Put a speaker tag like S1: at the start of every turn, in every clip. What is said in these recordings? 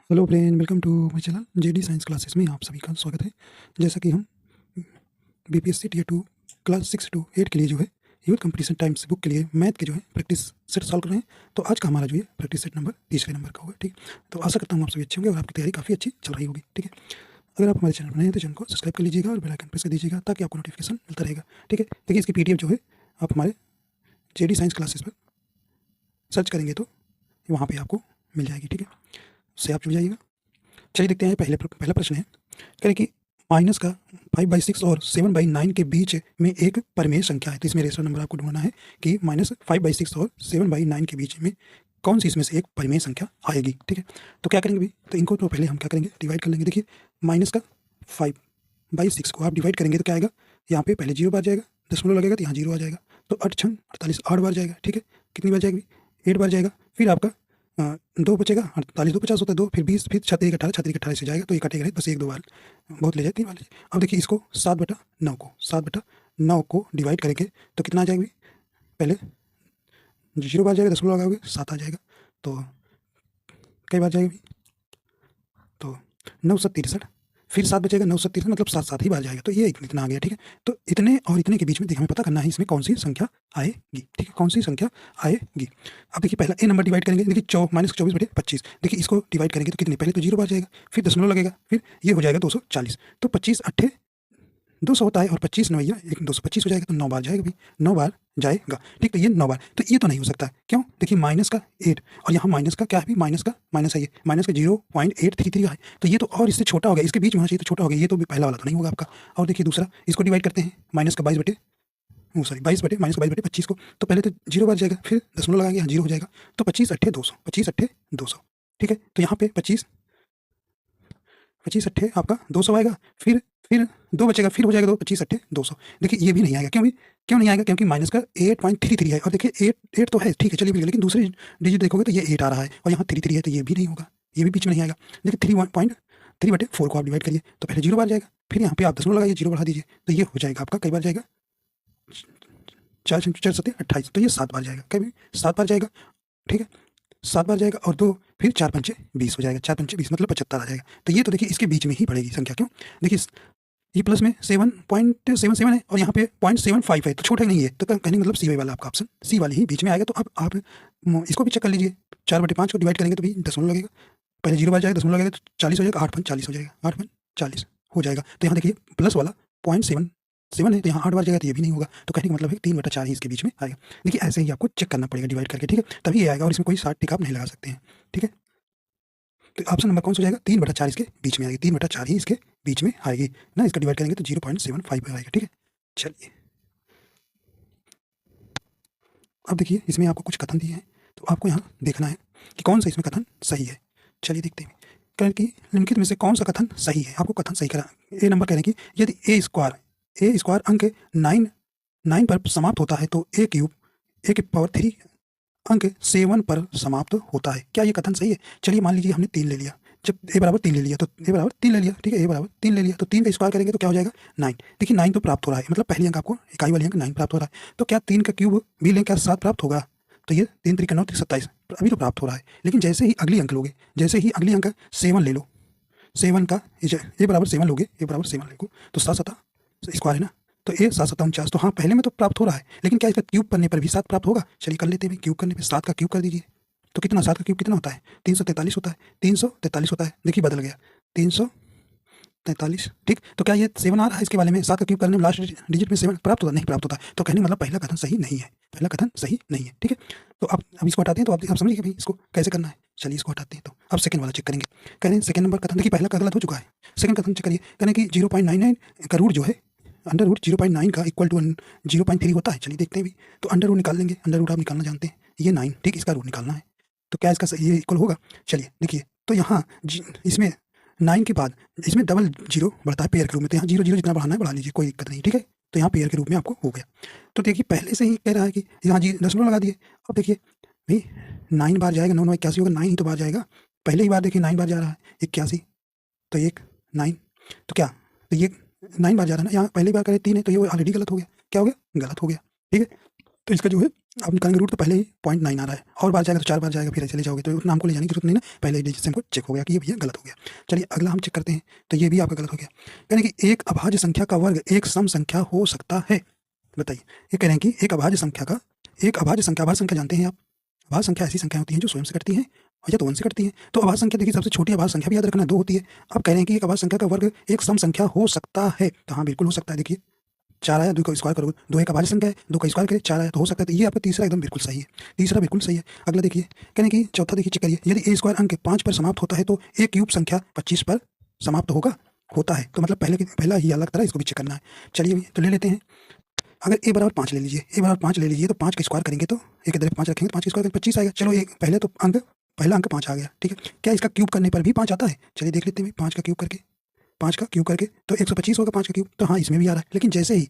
S1: Hello friend, welcome to my channel JD science classes में आप सभी का स्वागत है। जैसा कि हम बीपीएससी टीयर 2 क्लास 6 टू 8 के लिए जो है यूथ कंपटीशन टाइम्स बुक के लिए मैथ के जो है प्रैक्टिस सेट सॉल्व कर रहे हैं। तो आज का हमारा जो है प्रैक्टिस सेट नंबर तीसरे नंबर का होगा। ठीक है, तो आशा करता हूँ आप सभी अच्छे होंगे और आपकी तैयारी काफ़ी अच्छी चल रही होगी। ठीक है, अगर आप हमारे चैनल पर नए हैं तो चैनल को सब्सक्राइब कर लीजिएगा और बेल आइकन प्रेस कर दीजिएगा ताकि आपको नोटिफिकेशन मिलता रहेगा। ठीक है, देखिए इसकी पीडीएफ जो है आप हमारे जेडी साइंस क्लासेस पर सर्च करेंगे तो वहाँ पर आपको मिल जाएगी। ठीक है, उससे आप जुड़ जाइएगा। चलिए देखते हैं। पहला प्रश्न है, करें कि माइनस का 5/6 और 7/9 के बीच में एक परिमेय संख्या है। तो इसमें रेशनल नंबर आपको ढूंढना है कि -5/6 और 7/9 के बीच में कौन सी इसमें से एक परिमेय संख्या आएगी। ठीक है, तो क्या करेंगे भाई, तो इनको तो पहले हम क्या करेंगे, डिवाइड कर लेंगे। देखिए माइनस का 5/6 को आप डिवाइड करेंगे तो क्या आएगा, यहाँ पे पहले 0 बार जाएगा, दशमलव लगेगा तो यहाँ 0 आ जाएगा। तो 8 छंग 48, 8 बार जाएगा। ठीक है, कितनी बार जाएगी, 8 बार जाएगा। फिर आपका 2 बचेगा, 48 2 50 होता है 2, फिर 20, फिर 6 18, 6 18 से जाएगा तो ये कटेगा नहीं, बस 1 2 बार बहुत ले जाए, 3 बार ले जाए। अब देखिए इसको 7/9 को डिवाइड करेंगे तो कितना आ जाएगा, पहले 0 बार जाएगा, दशमलव लगाओगे 7 आ जाएगा। तो कई बार जाएगा, तो 963, फिर 7 बचेगा, 963 मतलब 7 7 ही बार जाएगा, तो ये इतना आ गया। ठीक है, तो इतने और इतने के बीच में हमें पता करना है इसमें कौन सी संख्या आएगी। ठीक है, कौन सी संख्या आएगी। अब देखिए पहला ए नंबर डिवाइड करेंगे, देखिए -24/25। देखिए इसको डिवाइड करेंगे तो कितने, पहले तो 0 बार जाएगा, फिर दशमलव लगेगा, फिर ये हो जाएगा 240। तो 25 8 200 होता है और 25 9 एक 225 हो जाएगा, तो 9 बार जाएगा भी, 9 बार जाएगा। ठीक, तो ये 9 बार, तो ये तो नहीं हो सकता। क्यों, देखिए माइनस का 8 और यहाँ माइनस का क्या है, माइनस का माइनस है, ये माइनस का 0.833 है, तो ये तो और इससे छोटा हो गया, इसके बीच में होना चाहिए तो छोटा हो गया, ये तो भी पहला वाला तो नहीं होगा आपका। और देखिए दूसरा, इसको डिवाइड करते हैं माइनस का 22/25 को, तो पहले तो 0 बार जाएगा, फिर दशमलव लगाएंगे, यहाँ 0 हो जाएगा। तो 25 8 200, 25 8 200। ठीक है, तो यहाँ पे 25 8 आपका 200 आएगा, फिर 2 बचेगा, फिर हो जाएगा 2, 25 8 200। देखिए ये भी नहीं आएगा, क्यों नहीं आएगा, क्योंकि माइनस का 8.33 है, और देखिए 8 तो है, ठीक है चलिए भी, लेकिन दूसरी डिजिट देखोगे तो ये 8 आ रहा है और यहाँ 33 है, तो ये भी नहीं होगा, ये भी बीच में नहीं आएगा। देखिए 3/4 को आप डिवाइड करिए तो पहले 0 बार जाएगा, फिर यहाँ पे आप दशमलव लगाइए, 0 बढ़ा दीजिए, तो ये हो जाएगा आपका कई बार जाएगा, 4 4 7 28, तो ये 7 बार जाएगा, कभी 7 बार जाएगा। ठीक है, 7 बार जाएगा और 2, फिर 4 पंचे 20 हो जाएगा, 4 पंचे 20 मतलब 75 आ जाएगा। तो ये तो देखिए इसके बीच में ही पड़ेगी संख्या। क्यों, देखिए ये प्लस में 7.77 है और यहाँ पे 0.75 है, तो छोटा नहीं है, तो कहने मतलब सी वाला आपका ऑप्शन सी वाली ही बीच में आएगा। तो अब आप इसको भी चेक कर लीजिए, 4/5 को डिवाइड करेंगे तो भी दशमलव लगेगा, पहले 0 बार जाएगा, दशमलव लगेगा तो 40 हो जाएगा, 8 40 हो जाएगा, 8 40 हो जाएगा। तो यहाँ देखिए प्लस वाला 0.77 है, तो यहाँ 8 बार जाएगा, तो ये भी नहीं होगा, तो कहने का मतलब है 3/4 ही इसके बीच में आएगा। देखिए ऐसे ही आपको चेक करना पड़ेगा डिवाइड करके। ठीक है, तभी ये आएगा और इसमें कोई 60 टिक आप नहीं लगा सकते हैं। ठीक है, तो ऑप्शन नंबर कौन सा हो जाएगा, 3/4 इसके बीच में आएगी, 3/4 ही इसके बीच में आएगी ना, इसका डिवाइड करेंगे तो 0.75 आएगा। ठीक है, चलिए अब देखिए इसमें आपको कुछ कथन दिए हैं, तो आपको यहाँ देखना है कि कौन सा इसमें कथन सही है। चलिए देखते हैं, कह कि निम्नलिखित में से कौन सा कथन सही है, आपको कथन सही करा। ए नंबर कह रहे हैं कि यदि ए स्क्वायर अंक 9 पर समाप्त होता है तो A³ अंक 7 पर समाप्त होता है। क्या ये कथन सही है। चलिए मान लीजिए हमने 3 ले लिया, जब a बराबर 3 ले लिया तो a बराबर 3 ले लिया। ठीक है, a बराबर 3 ले लिया तो 3 का स्क्वायर करेंगे तो क्या हो जाएगा 9। देखिए 9 तो प्राप्त हो रहा है, मतलब पहली अंक आपको इकाई वाली अंक 9 प्राप्त हो रहा है, तो क्या 3 का क्यूब भी लें, क्या 7 प्राप्त होगा। तो ये 3 3 9 27 अभी तो प्राप्त हो रहा है, लेकिन जैसे ही अगली अंक लोगे, जैसे ही अगली अंक 7 ले लो, 7 का a बराबर 7 लोगे, a बराबर 7 लोगे तो 7 7 स्क्वायर है ना, तो ए 7 7 49, तो हाँ पहले में तो प्राप्त हो रहा है, लेकिन क्या इसका क्यूब करने पर भी 7 प्राप्त होगा। चलिए कर लेते हैं, क्यूब करने पर 7 का क्यूब कर दीजिए, तो कितना 7 का क्यूब कितना होता है 343 होता है, 343 होता है। देखिए बदल गया 343। ठीक, तो क्या ये 7 आ रहा है इसके वाले में, 7 का क्यूब करने में लास्ट डिजिट में 7 प्राप्त होता नहीं प्राप्त होता, तो कहने मतलब पहला कथन सही नहीं है, पहला कथन सही नहीं है। ठीक है, तो अब इसको हटाते हैं, तो आप समझिए भाई इसको कैसे करना है। चलिए इसको हटाते हैं, तो अब सेकंड वाला चेक करेंगे। कह रहे हैं सेकंड नंबर कथन, देखिए पहला का गलत हो चुका है, सेकंड कथन चेक करिए। कह रहे हैं कि 0.99 का रूट जो है अंडर रूट 0.9 का इक्वल टू 0.3 होता है। चलिए देखते हैं भी, तो अंडर रूट निकाल लेंगे, अंडर रूट आप निकालना जानते हैं, ये 9। ठीक, इसका रूट निकालना है, तो क्या इसका ये इक्वल होगा। चलिए देखिए, तो यहाँ इसमें 9 के बाद इसमें डबल 0 बढ़ता है पेयर के रूप में, तो यहाँ 0 0 जितना बढ़ाना है बढ़ा लीजिए, कोई दिक्कत नहीं। ठीक है, तो यहाँ पेयर के रूप में आपको हो गया। तो देखिए पहले से ही कह रहा है कि यहाँ जी दशमलव लगा दिए। अब देखिए भाई 9 बार जाएगा, 9 9 81 होगा, 9 ही तो बार जाएगा, पहले ही बार देखिए 9 बार जा रहा है 81, तो 1 9, तो क्या, तो ये 9 बार जा रहा है ना, यहाँ पहली बार करे 3 है, तो ये ऑलरेडी गलत हो गया, क्या हो गया गलत हो गया। ठीक है, तो इसका जो है अब निकालेंगे रूट तो पहले ही 0.9 आ रहा है, और बार जाएगा तो 4 बार जाएगा, फिर चले जाओगे तो उतना हमको ले जाने की जरूरत नहीं ना, पहले ही डिजिट से हमको चेक हो गया कि ये भैया गलत हो गया। चलिए अगला हम चेक करते हैं, तो ये भी आपका गलत हो गया। यानी कि एक अभाज्य संख्या का वर्ग एक सम संख्या हो सकता है। बताइए, ये कह रहे हैं कि एक अभाज्य संख्या का, एक अभाज्य संख्या, अभाज्य संख्या जानते हैं आप, अभाज्य संख्या ऐसी संख्या होती है जो स्वयं से कटती है या तो 1 से कटती है। तो अभाज्य संख्या देखिए सबसे छोटी अभाज्य संख्या भी याद रखना 2 होती है। अब कह रहे हैं कि एक अभाज्य संख्या का वर्ग एक सम संख्या हो सकता है, तो हाँ बिल्कुल हो सकता है। देखिए 4 आया, 2 का स्क्वायर करोगे, 2 एक अभाज्य संख्या है, 2 का स्क्वायर करें 4 आया, तो हो सकता है। तो ये आपका तीसरा एकदम बिल्कुल सही है, तीसरा बिल्कुल सही है। अगला देखिए, कहने की चौथा देखिए चेक करिए, यदि ए स्क्वायर अंक 5 पर समाप्त होता है तो ए क्यूब संख्या 25 पर समाप्त होता है। तो मतलब पहला ही अलग तरह, इसको भी चेक करना है। चलिए तो ले लेते हैं। अगर ए बराबर 5 ले लीजिए, ए बराबर 5 ले लीजिए, तो 5 का स्क्वायर करेंगे तो एक इधर 5 रखेंगे तो 5 का स्क्वायर 25 आएगा। चलो एक पहला अंक 5 आ गया, ठीक है। क्या इसका क्यूब करने पर भी 5 आता है? चलिए देख लेते हैं। 5 का क्यूब करके तो 125 होगा 5 का क्यूब, तो हाँ इसमें भी आ रहा है। लेकिन जैसे ही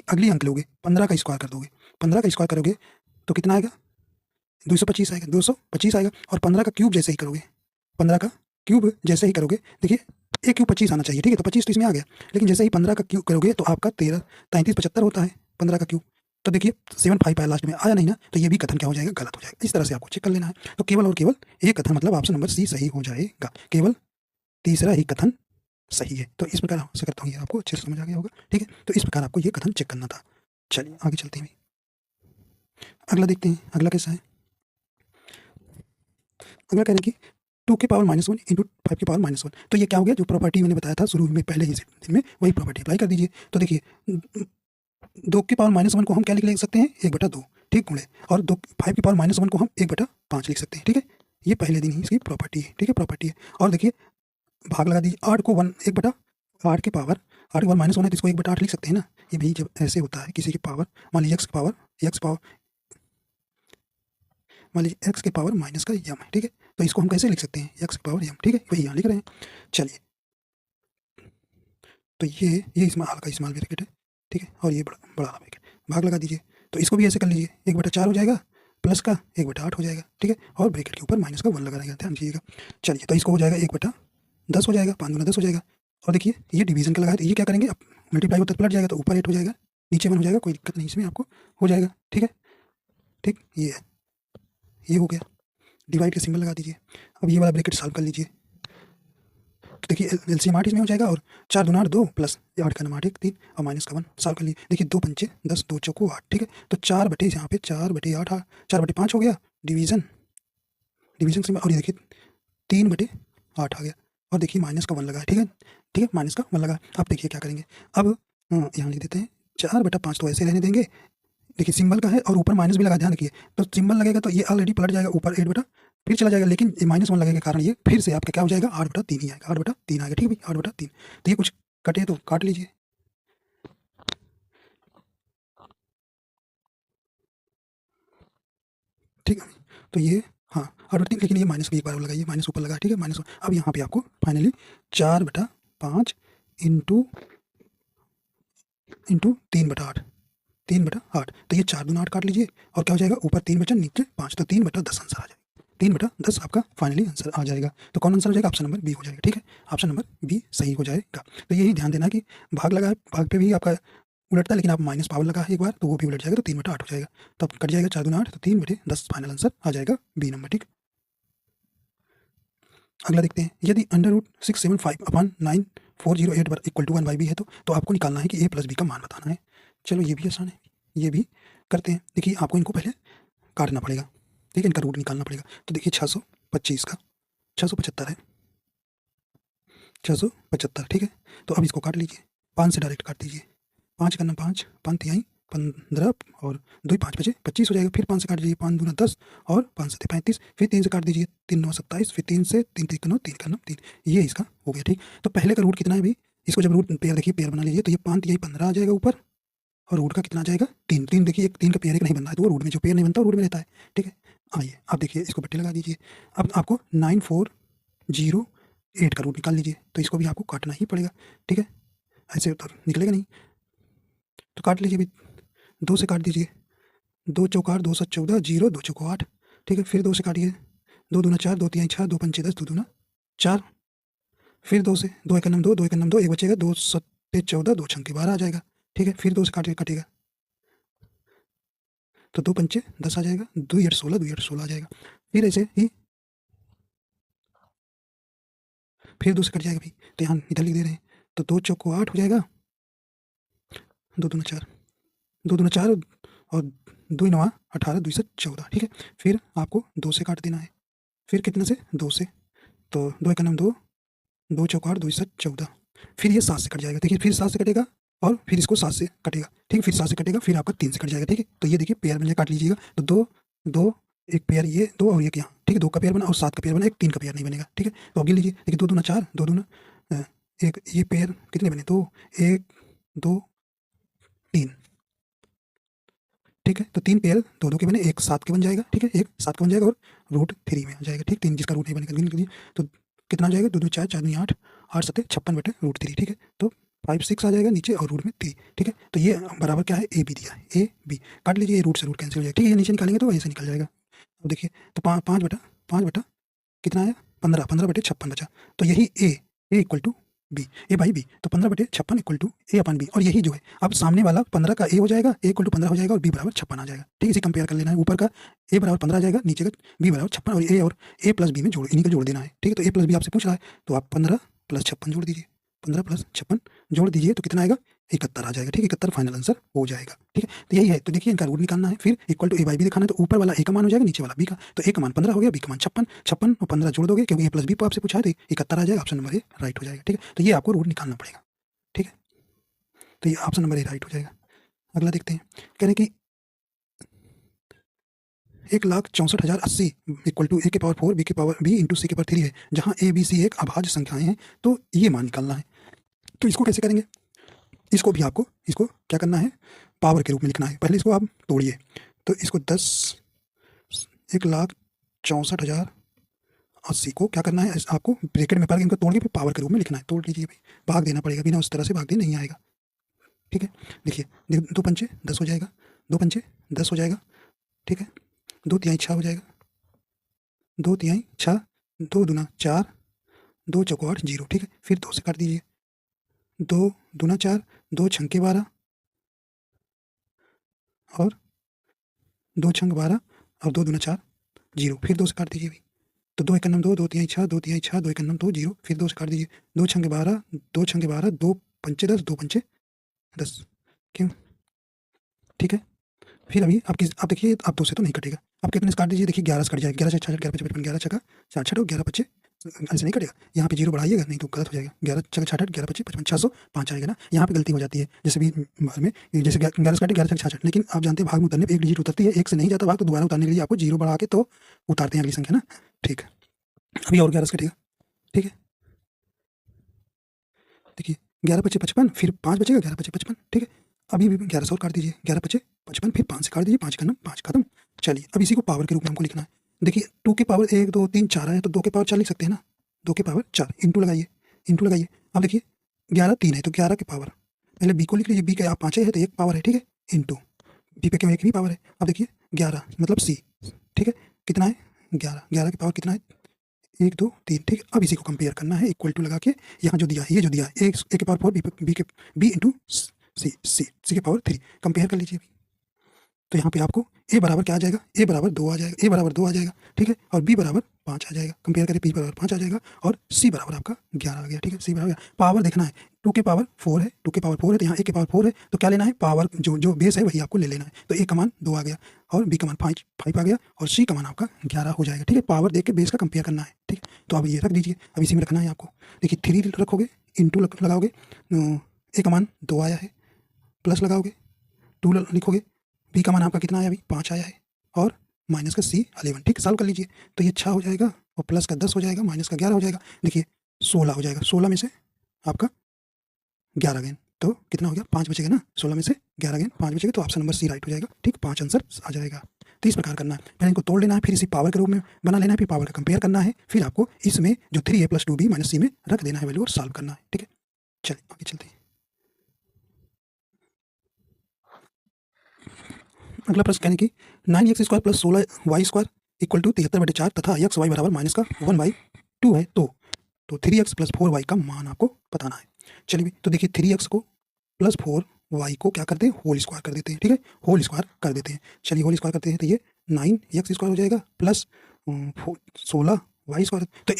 S1: अगली अंक लोगे, 15 का स्क्वायर कर दोगे, 15 का स्क्वायर करोगे तो कितना आएगा? 225 आएगा, 225 आएगा। और 15 का क्यूब जैसे ही करोगे, 15 का क्यूब जैसे ही करोगे, देखिए ए क्यूब 25 आना चाहिए, ठीक है, तो 25 तो इसमें आ गया। लेकिन जैसे ही 15 का क्यूब करोगे तो आपका 13, 33, 75 होता है 15 का क्यूब। तो देखिए 75 आया लास्ट में, आया नहीं ना, तो ये भी कथन क्या हो जाएगा? गलत हो जाएगा। इस तरह से आपको चेक कर लेना है। तो केवल और केवल एक कथन, मतलब ऑप्शन नंबर सी सही हो जाएगा, केवल तीसरा ही कथन सही है। तो इस प्रकार आशा करता हूँ ये आपको अच्छे से समझ आ गया होगा, ठीक है। तो इस प्रकार आपको ये कथन चेक करना था। चलिए आगे चलते हैं, अगला देखते हैं, अगला कैसा है। अगला कह रहे हैं कि 2 की पावर -1 इंटू 5 की पावर -1। तो ये क्या हो गया? जो प्रॉपर्टी मैंने बताया था शुरू में पहले ही दिन में, वही प्रॉपर्टी अप्लाई कर दीजिए। तो देखिए 2 की पावर -1 को हम क्या लिख सकते हैं? 1/2, ठीक गुणे, और 5 की पावर -1 को हम 1/5 लिख सकते हैं, ठीक है। ये पहले दिन ही इसकी प्रॉपर्टी है, ठीक है, प्रॉपर्टी है। और देखिए भाग लगा दीजिए, 8 को 1/8 की पावर, 8 की पावर -1 है तो इसको 1/8 लिख सकते हैं ना। ये भी जब ऐसे होता है किसी की पावर, मान लीजिए x की पावर माइनस का m है, ठीक है, तो इसको हम कैसे लिख सकते हैं? x की पावर m, ठीक है, वही यहाँ लिख रहे हैं। चलिए तो ये स्मॉल का स्मॉल ब्रैकेट है, ठीक है, और ये बड़ा ब्रैकेट, भाग लगा दीजिए। तो इसको भी ऐसे कर लीजिए, 1/4 हो जाएगा, प्लस का 1/8 हो जाएगा, ठीक है, और ब्रैकेट के ऊपर माइनस का 1 लगा रहेगा, ध्यान दीजिएगा। चलिए तो इसको हो जाएगा 1/10 हो जाएगा, 5 गुना 10 हो जाएगा। और देखिए ये डिवीजन का लगा है, तो ये क्या करेंगे? अब मल्टीप्लाई होता पलट जाएगा, तो ऊपर 8 हो जाएगा, नीचे 1 हो जाएगा, कोई दिक्कत नहीं इसमें, आपको हो जाएगा, ठीक है, ठीक। ये हो गया, डिवाइड का सिंबल लगा दीजिए। अब ये वाला ब्रैकेट सॉल्व कर लीजिए, तो देखिए एलसीएम 8 इसमें हो जाएगा, और 4 दूना 8 2 प्लस 8 का नाम 8 1 3 और माइनस का 1 सॉल्व कर लीजिए। देखिए 2 पंचे 10, 2 चौको 8, ठीक है, तो 4 बटे यहाँ पे 4/8, 4/5 हो गया डिवीजन सिंबल, और ये देखिए 3/8 आ गया, और देखिए माइनस का 1 लगा है, ठीक है, ठीक है, माइनस का 1 लगा। अब देखिए क्या करेंगे? अब यहाँ लिख देते हैं 4/5 तो ऐसे रहने देंगे, देखिए सिंबल का है और ऊपर माइनस भी लगा, ध्यान रखिए। तो सिंबल लगेगा तो ये ऑलरेडी पलट जाएगा, ऊपर 8 फिर चला जाएगा, लेकिन ये -1 लगने के कारण ये फिर से आपका क्या हो जाएगा? 8/3 ही आएगा, 8/3 आएगा, ठीक है भाई, 8/3। तो ये कुछ कटे तो काट लीजिए, ठीक है। तो ये हाँ 8/3, लेकिन ये माइनस भी एक बार लगाइए, माइनस ऊपर लगा, ठीक है, माइनस। अब यहाँ पे आपको फाइनली 4/5 इंटू 3/8, 3/8, तो ये 4 दूना 8 काट लीजिए, और क्या हो जाएगा? ऊपर 3 बचा, नीचे 5, तो 3/10 आंसर आ जाएगा, 3/10 आपका फाइनली आंसर आ जाएगा। तो कौन आंसर हो जाएगा? ऑप्शन नंबर बी हो जाएगा, ठीक है, ऑप्शन नंबर बी सही हो जाएगा। तो यही ध्यान देना कि भाग लगा है, भाग पे भी आपका उलटता है, लेकिन आप माइनस पावर लगा है एक बार तो वो भी उलट जाएगा, तो 3/8 हो जाएगा, तब कट जाएगा 4 दूना 8, तो 3/10 फाइनल आंसर आ जाएगा बी नंबर, ठीक। अगला देखते हैं, यदि √675/9408 इक्वल टू 1/b है तो आपको निकालना है कि a प्लस बी का मान बताना है। चलो ये भी आसान है, ये भी करते हैं। देखिए आपको इनको पहले काटना पड़ेगा, ठीक है, इनका रूट निकालना पड़ेगा। तो देखिए 625 का 675 है, 675, ठीक है। तो अब इसको काट लीजिए, 5 से डायरेक्ट काट दीजिए, 5 करना 5, 5 तिहाई 15, और 2 5 बचे 25 हो जाएगा। फिर 5 से काट दीजिए, 5 दूना 10, और 5 से 35, फिर 3 से काट दीजिए, 3 9 27, फिर 3 से 3 3 9 3 9 3, ये इसका हो गया, ठीक। तो पहले का रूट कितना है अभी? इसको जब रूट पेयर देखिए, पेयर बना लीजिए, तो ये 5 तिहाई 15 आ जाएगा ऊपर, और रूट का कितना आ जाएगा? 3 3, देखिए एक 3 का पेयर एक नहीं बन रहा है, तो वो रूट में, जो पेयर नहीं बनता वो रूट में रहता है, ठीक है। आइए अब देखिए इसको बट्टे लगा दीजिए। अब आपको 9408 का रूट निकाल लीजिए, तो इसको भी आपको काटना ही पड़ेगा, ठीक है, ऐसे तो निकलेगा नहीं, तो काट लीजिए भी, 2 से काट दीजिए, 2 चौक 8, 2 7 14, 0 2 चौको 8, ठीक है। फिर 2 से काटिए, 2 दूना 4, 2 तिहाई 6, 2 पंचे 10, 2 दूना 4, फिर 2 से, 2 एक नाम 2, 2 एक नाम 2, एक बचेगा, 2 सत्ते 14, 2 छंके 12 आ जाएगा, ठीक है। फिर 2 से काटिए, कटेगा, तो 2 पंचे 10 आ जाएगा, 2 8 16, 2 8 16 आ जाएगा। फिर ऐसे ही फिर 2 से कट जाएगा भाई, तो यहाँ इधर लिख दे रहे हैं, तो 2 चौको 8 हो जाएगा, 2 दूना 4, 2 दूना 4 और 2 9 18, 2 से 14, ठीक है। फिर आपको 2 से काट देना है, फिर कितने से 2 से, तो 2 एक नम 2, 2 चौको 8, 2 से 14, फिर ये 7 से कट जाएगा, देखिए फिर 7 से कटेगा और फिर इसको 7 से कटेगा, ठीक है, फिर 7 से कटेगा, फिर आपका 3 से कट जाएगा, ठीक है। तो ये देखिए पेयर में काट लीजिएगा, तो 2 2 एक पेयर ये 2 और एक यहाँ, ठीक है, 2 का पेयर बना और 7 का पेयर बना, एक 3 का पेयर नहीं बनेगा, ठीक है। तो अब गिन लीजिए, देखिए 2 दूना 4, 2 दूना एक, ये पेयर कितने बने, 2 1 2 3, ठीक है। तो 3 पेयर 2 2 के बने, एक 7 के बन जाएगा, ठीक है, एक 7 का बन जाएगा और रूट 3 में आ जाएगा, ठीक, 3 जिसका रूट नहीं बनेगा गिन लीजिए, तो कितना आ जाएगा, 2 2 4 4 2 8, 8 7 56 बटे रूट 3, ठीक है। तो 5 6 आ जाएगा नीचे और रूट में 3, ठीक है। तो ये बराबर क्या है, ए बी दिया है, ए बी काट लीजिए, ये रूट से रूट कैंसिल हो जाएगा, ठीक है। ये नीचे निकालेंगे तो ऐसे निकल जाएगा। अब देखिए, तो 5 बटा कितना आया, 15, 15 बटे 56 बचा, तो यही A equal to B, A by B, तो 15 बटे 56 इक्वल टू ए अपन बी, और यही जो है अब सामने वाला 15 का ए हो जाएगा, ए इक्वल टू 15 हो जाएगा और बी बराबर 56 आ जाएगा, ठीक है। इसे कंपेयर कर लेना है, ऊपर का ए बराबर 15 आ जाएगा, नीचे का बी बराबर 56, और ए प्लस बी में जोड़, इन्हीं का जोड़ देना है, ठीक है। तो ए प्लस बी आपसे पूछ रहा है, तो आप 15 प्लस 56 जोड़ दीजिए, 15 प्लस 56 जोड़ दीजिए, तो कितना आएगा, 71 आ जाएगा, ठीक है, 71 फाइनल आंसर हो जाएगा, ठीक है। तो यही है, तो देखिए इनका रूट निकालना है, फिर equal to a by b दिखाना है, तो ऊपर वाला ए का मान हो जाएगा, नीचे वाला बी का, तो ए का मान 15 हो गया, बी का मान 56, 56 और 15 जोड़ दोगे, क्योंकि ए प्लस बी आपसे पूछा है, तो 71 आ जाएगा, ऑप्शन नंबर ए राइट हो जाएगा, ठीक है। तो ये आपको रूट निकालना पड़ेगा, ठीक है। तो ये ऑप्शन नंबर ए राइट हो जाएगा। अगला देखते हैं, कह रहे हैं कि 1,64,080 इक्वल टू ए के पावर 4 बी के पावर बी इंटू सी के पावर 3 है, जहाँ ए बी सी एक अभाज्य संख्याएं हैं, तो ये मान निकालना है। तो इसको कैसे करेंगे, इसको भी आपको इसको क्या करना है, पावर के रूप में लिखना है। पहले इसको आप तोड़िए, तो इसको 1,64,080 को क्या करना है, आपको ब्रैकेट में पहले इनको तोड़ के फिर पावर के रूप में लिखना है। तोड़ लीजिए भाई, भाग देना पड़ेगा, बिना उस तरह से भाग दे नहीं आएगा, ठीक है। देखिए 2 पंचे 10 हो जाएगा, 2 पंचे 10 हो जाएगा, ठीक है। 2 तिहाई 6 हो जाएगा, 2 तिहाई 6, 2 दूना 4, 2 चौको 8 0, ठीक है। फिर 2 से काट दीजिए, 2 दूना 4, 2 छंके 12 और 2 छंग 12 और 2 दूना 4 0, फिर 2 से काट दीजिए भाई, तो 2 एकन्नम 2, 2 तिहाई 6, 2 तिहाई 6, 2 एकन्नम 2 0, फिर 2 से काट दीजिए, 2 छंगे 12, 2 छंगे 12, 2 पंचे 10, 2 पंचे 10, क्यों, ठीक है। फिर अभी आप देखिए, आप 2 से तो नहीं कटेगा, आप कितने से काट दीजिए, देखिए 11 से कट जाएगा, 11 से 66, 11 55, 11 छक्का 66 और 11 पच्चे ऐसे नहीं कटेगा, यहाँ पे 0 बढ़ाइएगा, नहीं तो गलत हो जाएगा, 11 छक्का 66, 11 पच्चे 55, 605 आएगा ना, यहाँ पे गलती हो जाती है, जैसे भी भाग में, जैसे 11 से काटे 11 छक्का 66, लेकिन आप जानते हैं भाग में उतरने पर एक डिजिट उतरती है, एक से नहीं जाता भाग, तो दोबारा उतारने के लिए आपको 0 बढ़ा के तो उतारते हैं अगली संख्या ना, ठीक है। अभी और 11 से कटेगा, ठीक है, देखिए 11 पच्चे 55, फिर 5 बचेगा, 11 पच्चे 55, ठीक है। अभी भी 11 से और काट दीजिए, 11 पच्चे 55, फिर 5 से काट दीजिए, 5 का नम 5 खत्म। चलिए अब इसी को पावर के रूप में हमको लिखना है, देखिए 2 के पावर 1 2 3 4 है, तो 2 के पावर 4 लिख सकते हैं ना, 2 के पावर 4 इंटू लगाइए, इंटू लगाइए। अब देखिए 11 3 है, तो 11 के पावर, पहले बी को लिख लीजिए, बी का आप 5 है तो 1 पावर है, ठीक है, इंटू बी पे क्यों 1 भी पावर है। अब देखिए 11 मतलब सी, ठीक है, कितना है 11, 11 के पावर कितना है 1 2 3, ठीक है। अब इसी को कंपेयर करना है, इक्वल टू लगा के, यहाँ जो दिया है, ये जो दिया है ए के पावर 4 बी इंटू सी के पावर 3, कंपेयर कर लीजिए। तो यहाँ पे आपको ए बराबर क्या आ जाएगा, ए बराबर 2 आ जाएगा, ए बराबर 2 आ जाएगा, ठीक है, और बी बराबर 5 आ जाएगा, कंपेयर करें, बी बराबर 5 आ जाएगा और सी बराबर आपका 11 आ गया, ठीक है। सी बराबर पावर देखना है, 2 के पावर 4 है, 2 के पावर 4 है, तो यहाँ ए के पावर 4 है, तो क्या लेना है, पावर जो बेस है वही आपको ले लेना है। तो ए का मान 2 आ गया और बी का मान 5 आ गया और सी का मान आपका 11 हो जाएगा, ठीक है। पावर देख के बेस का कंपेयर करना है, ठीक है। तो अब ये रख दीजिए, अब इसी में रखना है आपको, देखिए 3 रखोगे, इंटू लगाओगे, ए का मान 2 आया है, प्लस लगाओगे 2 लिखोगे, बी का मान आपका कितना आया अभी 5 आया है, और माइनस का सी 11, ठीक, सॉल्व कर लीजिए, तो ये 6 हो जाएगा और प्लस का 10 हो जाएगा, माइनस का 11 हो जाएगा, देखिए 16 हो जाएगा, 16 में से आपका 11 गेन, तो कितना हो गया 5 बचेगा ना, 16 में से 11 गेन 5 बचेगा, तो ऑप्शन नंबर सी राइट हो जाएगा, ठीक, 5 आंसर आ जाएगा। तो इस प्रकार करना है, पहले इनको तोड़ लेना है, फिर इसी पावर के रूप में बना लेना है, फिर पावर का कंपेयर करना है, फिर आपको इसमें जो 3a + 2b - c में रख देना है वैल्यू और सॉल्व करना है, ठीक है। चलिए आगे चलते हैं। अगला प्रश्न कहने की 9x² + 16y² इक्वल टू 73/4 तथा x y बराबर माइनस का 1/2 है, तो 3x + 4y का मान आपको बताना है। चलिए तो देखिए 3x को +4 वाई को क्या करते हैं, होल स्क्वायर कर देते हैं, ठीक है, होल स्क्वायर कर देते हैं। चलिए होल स्क्वायर करते हैं तो ये 9x स्क्वायर हो जाएगा प्लस 16y स्क्वायर, तो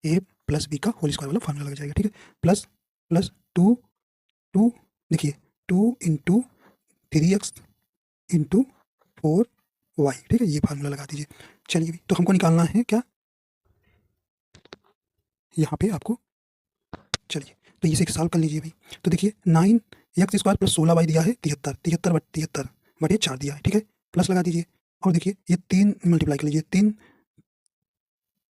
S1: ए प्लस बी का होल स्क्वायर वाला फार्मूला लग जाएगा, ठीक है, प्लस प्लस 2 देखिए 2 इंटू 3x इंटू 4y, ठीक है, ये फार्मूला लगा दीजिए। चलिए तो हमको निकालना है क्या यहाँ पे आपको, चलिए तो इसे एक सॉल्व कर लीजिए भाई। तो देखिए 9x स्क्वायर प्लस 16y दिया है 73 बटे 4 दिया है, ठीक है, प्लस लगा दीजिए। और देखिए ये 3 मल्टीप्लाई कर लीजिए, 3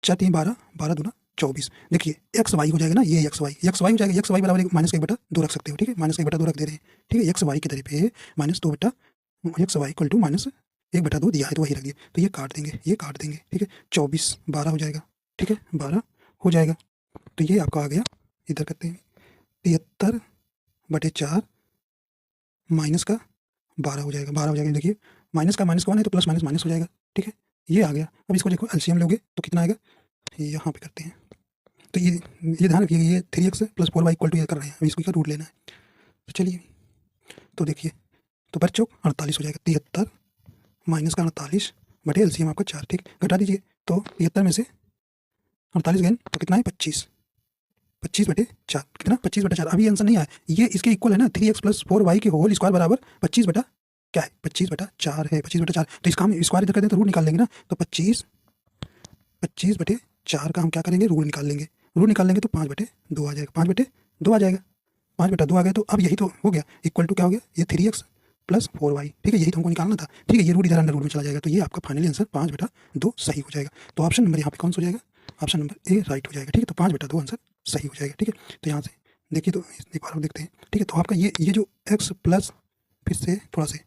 S1: 4 3 12 12 दूना 24, देखिए एक्स वाई हो जाएगा ना, ये एक्स वाई हो जाएगा, एक्स वाई बराबर माइनस का 1/2 रख सकते हो, ठीक है, माइनस का 1/2 रख दे रहे हैं, ठीक है, एक्स वाई की तरह पे माइनस 2 बटा x y equal to minus 1/2 दिया है तो वही रख दिए, तो ये काट देंगे, ठीक है, 24 12 हो जाएगा, ठीक है, 12 हो जाएगा, तो ये आपका आ गया, इधर करते हैं 73/4 माइनस का 12 हो जाएगा, देखिए माइनस का 1 है तो प्लस माइनस हो जाएगा, ठीक है, ये आ गया। अब इसको देखो एलसीएम लोगे तो कितना आएगा, यहाँ पे करते हैं, तो ये ध्यान रखिए, ये 3x plus 4y equal to ये कर रहे हैं, अभी इसको क्या रूट लेना है, तो चलिए तो देखिए तो बच्चों 48 हो जाएगा, 73 माइनस का 48 बटे एलसीएम आपका 4, ठीक, घटा दीजिए, तो 73 में से 48 गए तो कितना है 25 बटे 4, कितना 25 बटा 4, अभी आंसर नहीं आया, ये इसके इक्वल है ना, 3x प्लस 4y के होल स्क्वायर बराबर 25 बटा क्या है, 25 बटा 4 है, 25 बटा 4, तो इसका हम स्क्वायर इधर कर दें तो रूट निकाल लेंगे ना, तो 25 बटे 4 का हम क्या करेंगे, रूट निकाल लेंगे, तो 5/2 आ जाएगा, 5/2 आ जाएगा, 5/2 आ गया, तो अब यही तो हो गया, इक्वल टू क्या हो गया, ये 3x प्लस 4y, ठीक है, यही तो हमको निकालना था, ठीक है, ये रूट इधर अंडर रूट में चला जाएगा, तो ये आपका फाइनली आंसर 5/2 सही हो जाएगा। तो ऑप्शन नंबर यहाँ पे कौन सा हो जाएगा, ऑप्शन नंबर ए राइट हो जाएगा, ठीक है, तो 5/2 आंसर सही हो जाएगा, ठीक है। तो यहाँ से देखिए, तो एक बार देखते हैं, ठीक है, तो आपका ये जो x प्लस फिर से थोड़ा से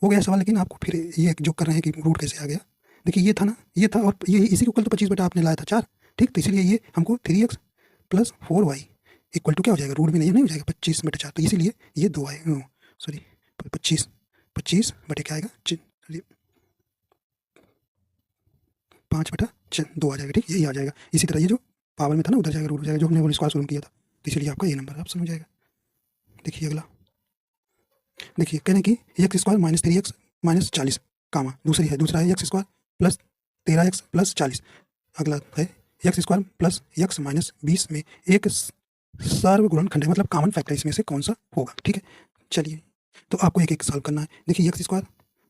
S1: हो गया सवाल, लेकिन आपको फिर ये जो कर रहे हैं कि रूट कैसे आ गया, देखिए ये था ना, ये था, और ये इसी के इक्वल तो 25 बटा आपने लाया था 4, ठीक, तो इसीलिए ये हमको 3x plus 4y equal to क्या हो जाएगा, रूट में नहीं हो जाएगा 25/4, तो इसीलिए ये 2 आए, सॉरी 25 बटे क्या आएगा, 5/2 आ जाएगा, ठीक, यही आ जाएगा। इसी तरह ये जो पावर में था ना उधर जाएगा, रूट हो जाएगा, जो हमने होल स्क्वायर शुरू किया था, तो इसलिए आपका ये नंबर आप समझ जाएगा। देखिए अगला, देखिए कह रहे हैं कि x square minus 3x minus 40 कामा, दूसरा है x square plus 13x plus 40, अगला है x square plus x minus 20 में एक सर्वगुणनखंड है, मतलब कॉमन फैक्टर इसमें से कौन सा होगा, ठीक है। चलिए तो आपको एक एक सॉल्व करना है, देखिए एक्स स्क्वायर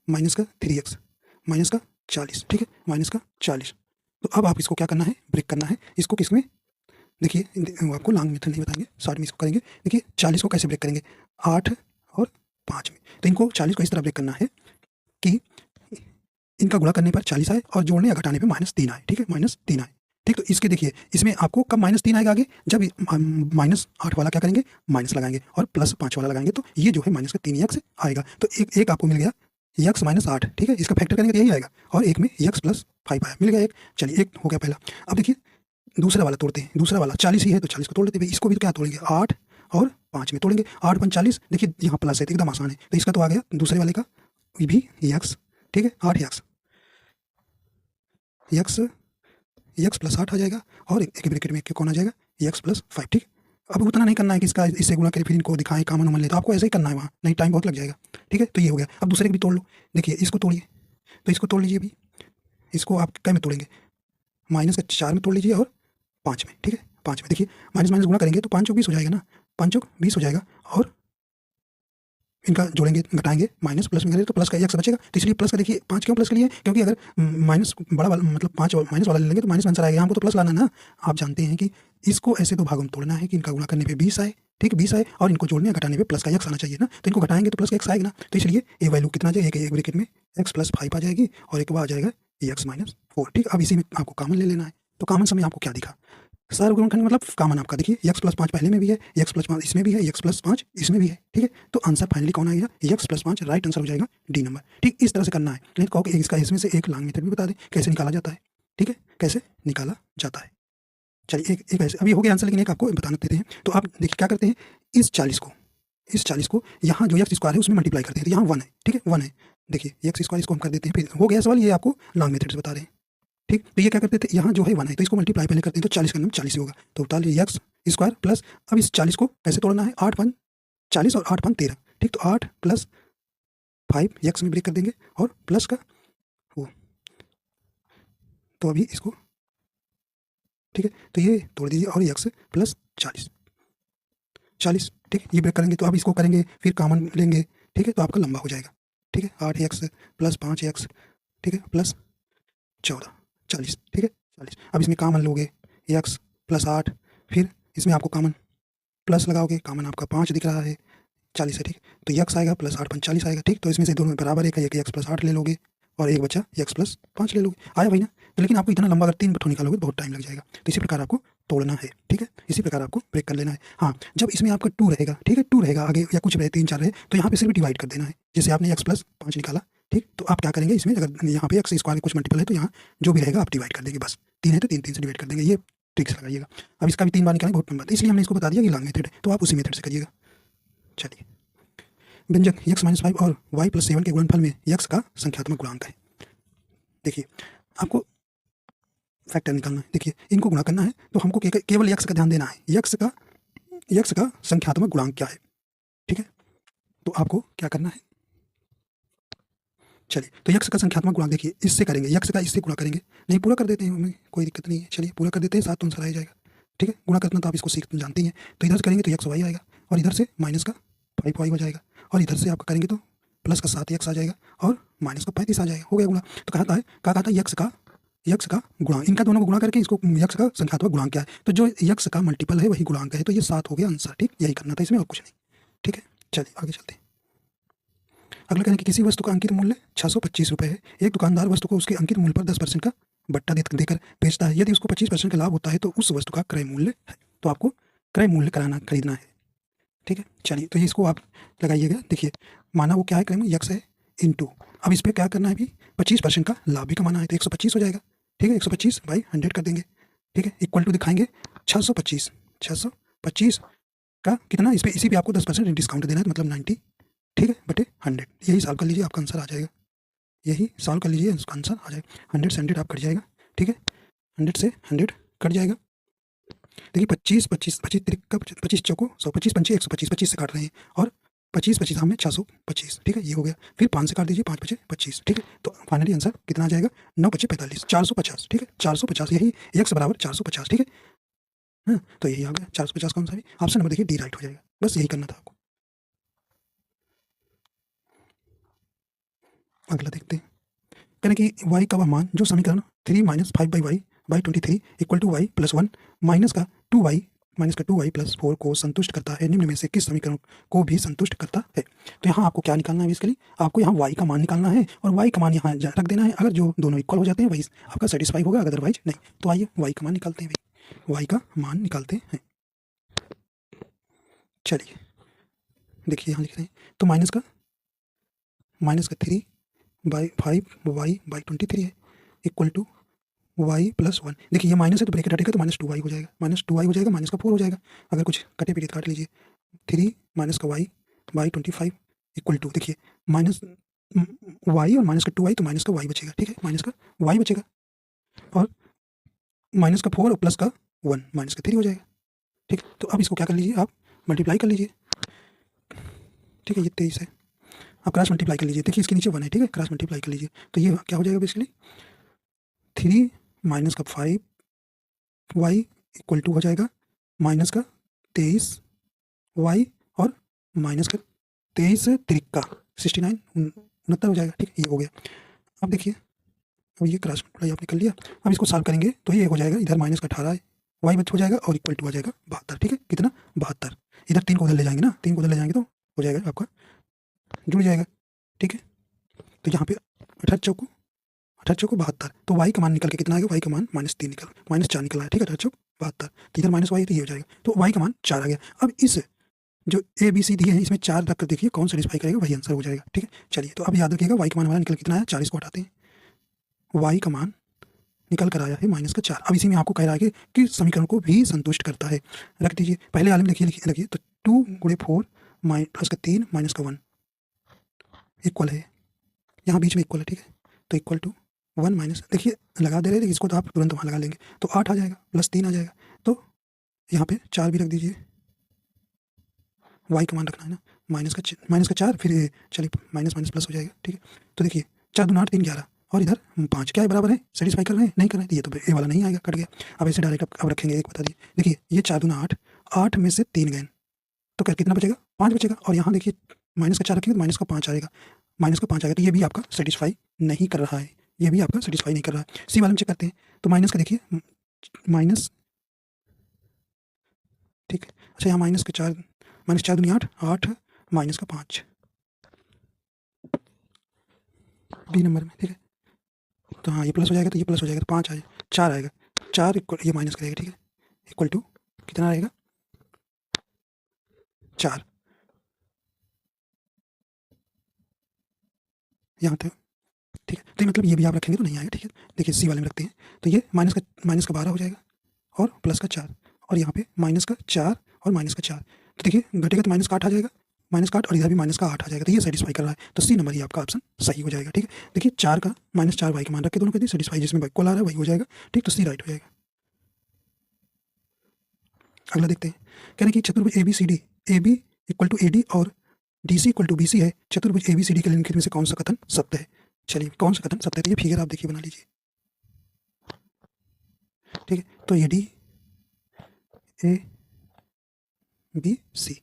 S1: माइनस का 3x माइनस का 40, ठीक है, माइनस का 40, तो अब आप इसको क्या करना है, ब्रेक करना है, इसको किस में, देखिए आपको लॉन्ग मेथड नहीं बताएंगे, शॉर्ट में इसको करेंगे। देखिए 40 को कैसे ब्रेक करेंगे, 8 और 5 में, तो इनको 40 को इस तरह ब्रेक करना है कि इनका गुणा करने पर 40 आए और जोड़ने या घटाने पर -3 आए, ठीक है, -3 आए, ठीक, तो इसके देखिए इसमें आपको कब -3 आएगा आगे, जब -8 वाला क्या करेंगे, माइनस लगाएंगे और +5 वाला लगाएंगे, तो ये जो है माइनस का 3x आएगा, तो एक आपको मिल गया x माइनस 8, ठीक है, इसका फैक्टर करेंगे तो यही आएगा, और एक में x प्लस 5 आया, मिल गया एक, चलिए एक हो गया पहला। अब देखिए दूसरा वाला तोड़ते हैं, दूसरा वाला 40 ही है तो 40 को तोड़ लेते हैं, इसको भी तो क्या तोड़ेंगे, 8 और 5 में तोड़ेंगे, 8 5 40, देखिए यहाँ प्लस है तो एकदम आसान है, तो इसका तो आ गया दूसरे वाले का भी x, ठीक है, 8x x प्लस 8 आ जाएगा, और एक ब्रैकेट में एक कौन आ जाएगा, x प्लस 5, ठीक। अब उतना नहीं करना है कि इसका इससे गुणा करके फिर इनको दिखाएं कॉमन उमन ले, तो आपको ऐसे ही करना है वहाँ, नहीं टाइम बहुत लग जाएगा, ठीक है, तो ये हो गया। अब दूसरे के भी तोड़ लो, देखिए इसको तोड़िए, तो इसको तोड़ लीजिए अभी, इसको आप क्या में तोड़ेंगे, -4 में तोड़ लीजिए और 5 में, ठीक है, 5 में देखिए माइनस गुणा करेंगे तो 5 चौक 20 हो जाएगा ना, 5 चौक 20 हो जाएगा, और इनका जोड़ेंगे घटाएंगे, माइनस प्लस में करेंगे तो प्लस का x बचेगा, तो इसलिए प्लस का देखिए 5 क्यों प्लस के लिए, क्योंकि अगर माइनस बड़ा वाला मतलब 5 माइनस वाला ले लेंगे तो माइनस आंसर आएगा, हमको तो प्लस लाना है ना। आप जानते हैं कि इसको ऐसे दो भागों में तोड़ना है कि इनका गुणा करने पे 20 आए, ठीक 20 आए, और इनको जोड़ने या घटाने पे प्लस का x आना चाहिए ना, तो इनको घटाएंगे तो प्लस का x आएगा ना, तो इसलिए ये वैल्यू कितना आ जाएगा, एक ब्रैकेट में x प्लस 5 आ जाएगी और एक बार आ जाएगा x माइनस 4, ठीक। अब इसी में आपको कॉमन ले लेना है, तो कॉमन समय आपको क्या दिखा, सर्वगुणनखंड मतलब कॉमन आपका देखिए x प्लस 5 पहले में भी है, x प्लस 5 इसमें भी है, x प्लस 5 इसमें भी है, ठीक है, तो आंसर फाइनली कौन आएगा, x प्लस 5 राइट आंसर हो जाएगा डी नंबर, ठीक। इस तरह से करना है, नहीं कहो कि इसका इसमें से एक लॉन्ग मेथड भी बता दें कैसे निकाला जाता है, ठीक है, कैसे निकाला जाता है। चलिए एक ऐसे अभी हो गया आंसर, लेकिन एक आपको बताना देते हैं। तो आप देखिए क्या करते हैं, इस 40 को यहाँ जो एक्स स्क्वायर है उसमें मल्टीप्लाई करते हैं, तो यहाँ 1 है, ठीक है, 1 है, देखिए एक्स स्क्वायर इसको हम कर देते हैं, फिर हो गया सवाल, ये आपको लॉन्ग मेथड से बता रहे हैं, ठीक। तो ये क्या करते थे, यहाँ जो है 1 है तो इसको मल्टीप्लाई पहले करते हैं, तो 40 का नाम 40 ही होगा, तो टोटल एक्स स्क्वायर प्लस, अब इस 40 को कैसे तोड़ना है, 8 5 40 और 8 5 13, ठीक। तो 8 प्लस 5 एक्स में ब्रेक कर देंगे और प्लस का वो, तो अभी इसको ठीक है, तो ये तोड़ दीजिए और एक्स प्लस 40, ठीक है, ये ब्रेक करेंगे। तो अब इसको करेंगे फिर कॉमन लेंगे, ठीक है, तो आपका लंबा हो जाएगा, ठीक है, 8 एक्स प्लस 5 एक्स, ठीक है, प्लस 14, 40, ठीक है, 40। अब इसमें कॉमन लोगे एक्स प्लस 8, फिर इसमें आपको कॉमन प्लस लगाओगे, कॉमन आपका 5 दिख रहा है, 40 है, ठीक। तो एक्स आएगा प्लस 8 5 40 आएगा, ठीक। तो इसमें से दोनों बराबर है, एक एक्स प्लस 8 ले लोगे और एक बचा एक्स प्लस 5 ले लोगे, आया भाई ना। तो लेकिन आपको इतना लंबा अगर 3 बटो निकालोगे तो बहुत टाइम लग जाएगा, तो इसी प्रकार आपको तोड़ना है, ठीक है, इसी प्रकार आपको ब्रेक कर लेना है। हाँ, जब इसमें आपका 2 रहेगा, ठीक है, 2 रहेगा आगे या कुछ रहे 3 4 रहे, तो यहाँ पे सिर्फ डिवाइड कर देना है। जैसे आपने एक्स प्लस 5 निकाला, ठीक, तो आप क्या करेंगे इसमें, अगर यहाँ पे एक्स स्क्वायर कुछ मल्टीपल है तो यहाँ जो भी रहेगा आप डिवाइड कर देंगे, बस 3 है तो 3 3 से डिवाइड कर देंगे, ये ट्रिक्स लगाइएगा। अब इसका भी 3 बार निकालेंगे बहुत लंबा, इसलिए हमने इसको बता दिया कि लॉन्ग मेथड है, तो आप उसी मेथड से करिएगा। चलिए, व्यंजक x माइनस 5 और y प्लस 7 के गुणनफल में x का संख्यात्मक गुणांक है। देखिए, आपको फैक्टर निकालना है, देखिए इनको गुणा करना है, तो हमको केवल x का ध्यान देना है, x का संख्यात्मक गुणांक क्या है, ठीक है। तो आपको क्या करना है, चलिए, तो x का संख्यात्मक गुणांक देखिए इससे करेंगे, x का इससे गुणा करेंगे, नहीं पूरा कर देते हैं, हमें कोई दिक्कत नहीं है, चलिए पूरा कर देते हैं, 7 तो आंसर आ जाएगा, ठीक है। गुणा करना तो आप इसको सीख जानते ही हैं, तो इधर से करेंगे तो x y आएगा और इधर से माइनस का 5y हो जाएगा और इधर से आपका करेंगे तो प्लस का 7x आ जाएगा और माइनस का 35 आ जाएगा, हो गया गुणा। तो कहा था यक्स का गुणांक, इनका दोनों को गुणा करके इसको यक्स का संख्यात्मक गुणांक क्या है, तो जो यक्स का मल्टीपल है वही गुणांक है, तो ये 7 हो गया आंसर, ठीक, यही करना था इसमें और कुछ नहीं, ठीक है। चलिए आगे चलते हैं। अगला कहना कि किसी वस्तु का अंकित मूल्य 625 रुपये है, एक दुकानदार वस्तु को उसके अंकित मूल्य पर 10% का बट्टा देकर बेचता है, यदि उसको 25% का लाभ होता है तो उस वस्तु का क्रय मूल्य है, तो आपको क्रय मूल्य खरीदना है, ठीक है। चलिए, तो इसको आप लगाइएगा, देखिए माना वो क्या है, क्रय मूल्य यक्स है इंटू, अब इस पर क्या करना है भी 25% का लाभ भी कमाना है, तो 125 हो जाएगा, ठीक है, 125 बाई 100 कर देंगे, ठीक है, इक्वल टू दिखाएंगे 625 का कितना, इस पर इसी पे आपको 10% डिस्काउंट देना है, मतलब 90, ठीक है, बटे 100, यही सॉल्व कर लीजिए, आपका आंसर आ जाएगा, यही सॉल्व कर लीजिए, उसका आंसर आ जाएगा, 100 से 100 आप कट जाएगा, ठीक है, 100 से 100 कट जाएगा। देखिए 25 तिरका 25 चौको 100, 25 पंचे 125, 25 से काट रहे हैं और 25 हमें 625, ठीक है, ये हो गया, फिर 5 से काट दीजिए, 5 पचे 25, ठीक है, तो फाइनली आंसर कितना आ जाएगा, 9 पचे 45, 450, ठीक है, 450, यही x बराबर 450, ठीक है, हाँ, तो यही आ गया 450, कौन सा भी ऑप्शन नंबर देखिए डी राइट हो जाएगा, बस यही करना था आपको। अगला देखते हैं, कहना कि y का वह मान जो समीकरण 3 minus 5 by y by 23 equal to y plus 1 minus का 2y प्लस 4 को संतुष्ट करता है, निम्न में से किस समीकरण को भी संतुष्ट करता है। तो यहाँ आपको क्या निकालना है, बेसिकली आपको यहाँ y का मान निकालना है और y का मान यहाँ रख देना है, अगर जो दोनों इक्वल हो जाते हैं वही आपका सेटिस्फाई होगा, अदरवाइज नहीं। तो आइए y का मान निकालते हैं, भाई y का मान निकालते हैं। चलिए देखिए यहाँ लिख रहे हैं, तो माइनस का 3 बाई 5 वाई बाई 23 है इक्वल टू y प्लस 1, देखिए ये माइनस है तो ब्रैकेट हटेगा तो -2y हो जाएगा, -2y हो जाएगा, माइनस का 4 हो जाएगा, अगर कुछ कटे पीटे काट लीजिए, 3 माइनस का y बाई 25 इक्वल टू, देखिए माइनस y और माइनस का 2y, तो माइनस का y बचेगा, ठीक है, माइनस का y बचेगा और माइनस का 4 और प्लस का 1 माइनस का 3 हो जाएगा, ठीक। तो अब इसको क्या कर लीजिए, आप मल्टीप्लाई कर लीजिए, ठीक है, ये 23 है, आप क्रॉस मल्टीप्लाई कर लीजिए, देखिए इसके नीचे 1 है, ठीक है, क्रॉस मल्टीप्लाई कर लीजिए, तो ये क्या हो जाएगा बेसिकली 3 माइनस का 5 y इक्वल टू हो जाएगा माइनस का 23 y और माइनस का 23 तिरका 69 69 हो जाएगा, ठीक, ये हो गया। अब देखिए, अब ये क्रॉस मल्टीप्लाई आपने कर लिया, अब इसको सॉल्व करेंगे तो ये हो जाएगा, इधर माइनस का 18 है, y बच हो जाएगा और इक्वल टू आ जाएगा 72, ठीक है, कितना 72, इधर 3 को उधर ले जाएंगे ना, 3 को उधर ले जाएंगे तो हो जाएगा आपका जुड़ जाएगा, ठीक है। तो यहाँ पे 18 चौको 72, तो y का मान निकल के कितना आएगा, y का मान -4 निकला है, ठीक है, 18 72, तो इधर माइनस वाई तो ये हो जाएगा, तो y का मान 4 आ गया। अब इस जो ए बी सी दिए हैं इसमें 4 रख कर देखिए कौन सेटिस्फाई करेगा, वही आंसर हो जाएगा, ठीक है। चलिए, तो अब याद रखिएगा y का मान हमारा निकल कितना आया, 4, इसको हटाते हैं, y का मान निकल कर आया है -4। अब इसी में आपको कह रहा है कि समीकरण को भी संतुष्ट करता है, रख दीजिए, पहले वाले में लिखिए, तो 2 गुणे 4 प्लस का 3 माइनस का 1 इक्वल है, यहाँ बीच में इक्वल है, ठीक है, तो इक्वल टू 1 माइनस, देखिए लगा दे रहे थे, इसको तो आप तुरंत वहाँ लगा लेंगे, तो 8 आ जाएगा प्लस 3 आ जाएगा, तो यहाँ पे 4 भी रख दीजिए, y का मान रखना है ना, माइनस का 4, फिर चलिए माइनस माइनस प्लस हो जाएगा, ठीक है। तो देखिए 4 दूना 8, 3 11 और इधर 5, क्या है बराबर है, सेटिस्फाई कर रहे हैं, नहीं कर रहे हैं, तो ये तो ए वाला नहीं आएगा, कट गया। अब ऐसे डायरेक्ट अब रखेंगे एक, बता दिए देखिए ये 4 दूना 8, 8 में से 3 गए तो क्या कितना बचेगा, 5 बचेगा। और यहाँ देखिए माइनस का 4 रखेंगे तो माइनस का 5 आएगा, माइनस का 5 आएगा, तो ये भी आपका सेटिस्फाई नहीं कर रहा है, ये भी आपका सेटिस्फाई नहीं कर रहा है। सी वाले में चेक करते हैं, तो माइनस का देखिए माइनस, ठीक है। अच्छा यहाँ माइनस का 4, माइनस 4 दूनी 8, 8 माइनस का 5 बी नंबर में, ठीक है। तो हाँ ये प्लस हो जाएगा, तो ये प्लस हो जाएगा, तो 5 आएगा, 4 आएगा, 4 इक्वल, ये माइनस करेगा, ठीक है, इक्वल टू कितना रहेगा 4, यहाँ तक, ठीक है। तो ये मतलब ये भी आप रखेंगे तो नहीं आएगा, ठीक है। देखिए सी वाले में रखते हैं, तो ये माइनस का 12 हो जाएगा और प्लस का 4, और यहाँ पे माइनस का 4 और माइनस का 4, तो देखिए घटेगा तो माइनस का 8 आ जाएगा, माइनस का 8, और इधर भी माइनस का 8 आ जाएगा, तो ये सेटिस्फाई कर रहा है, तो सी नंबर ही आपका ऑप्शन सही हो जाएगा, ठीक है। देखिए 4 का माइनस 4 वाई का मान रख के दोनों कहते हैं सेटिस्फाई, जिसमें इक्वल आ रहा है वही हो जाएगा, ठीक, तो सी राइट हो जाएगा। अगला देखते हैं, कह रहे हैं कि चतुर्भुज A B C D, A B equal to A D और D C equal to B C है, चतुर्भुज ए बी सी डी के निम्नलिखित में से कौन सा कथन सत्य है। चलिए कौन सा कथन सत्य है, तो ये फिगर आप देखिए बना लीजिए, ठीक है। तो ये डी ए बी सी,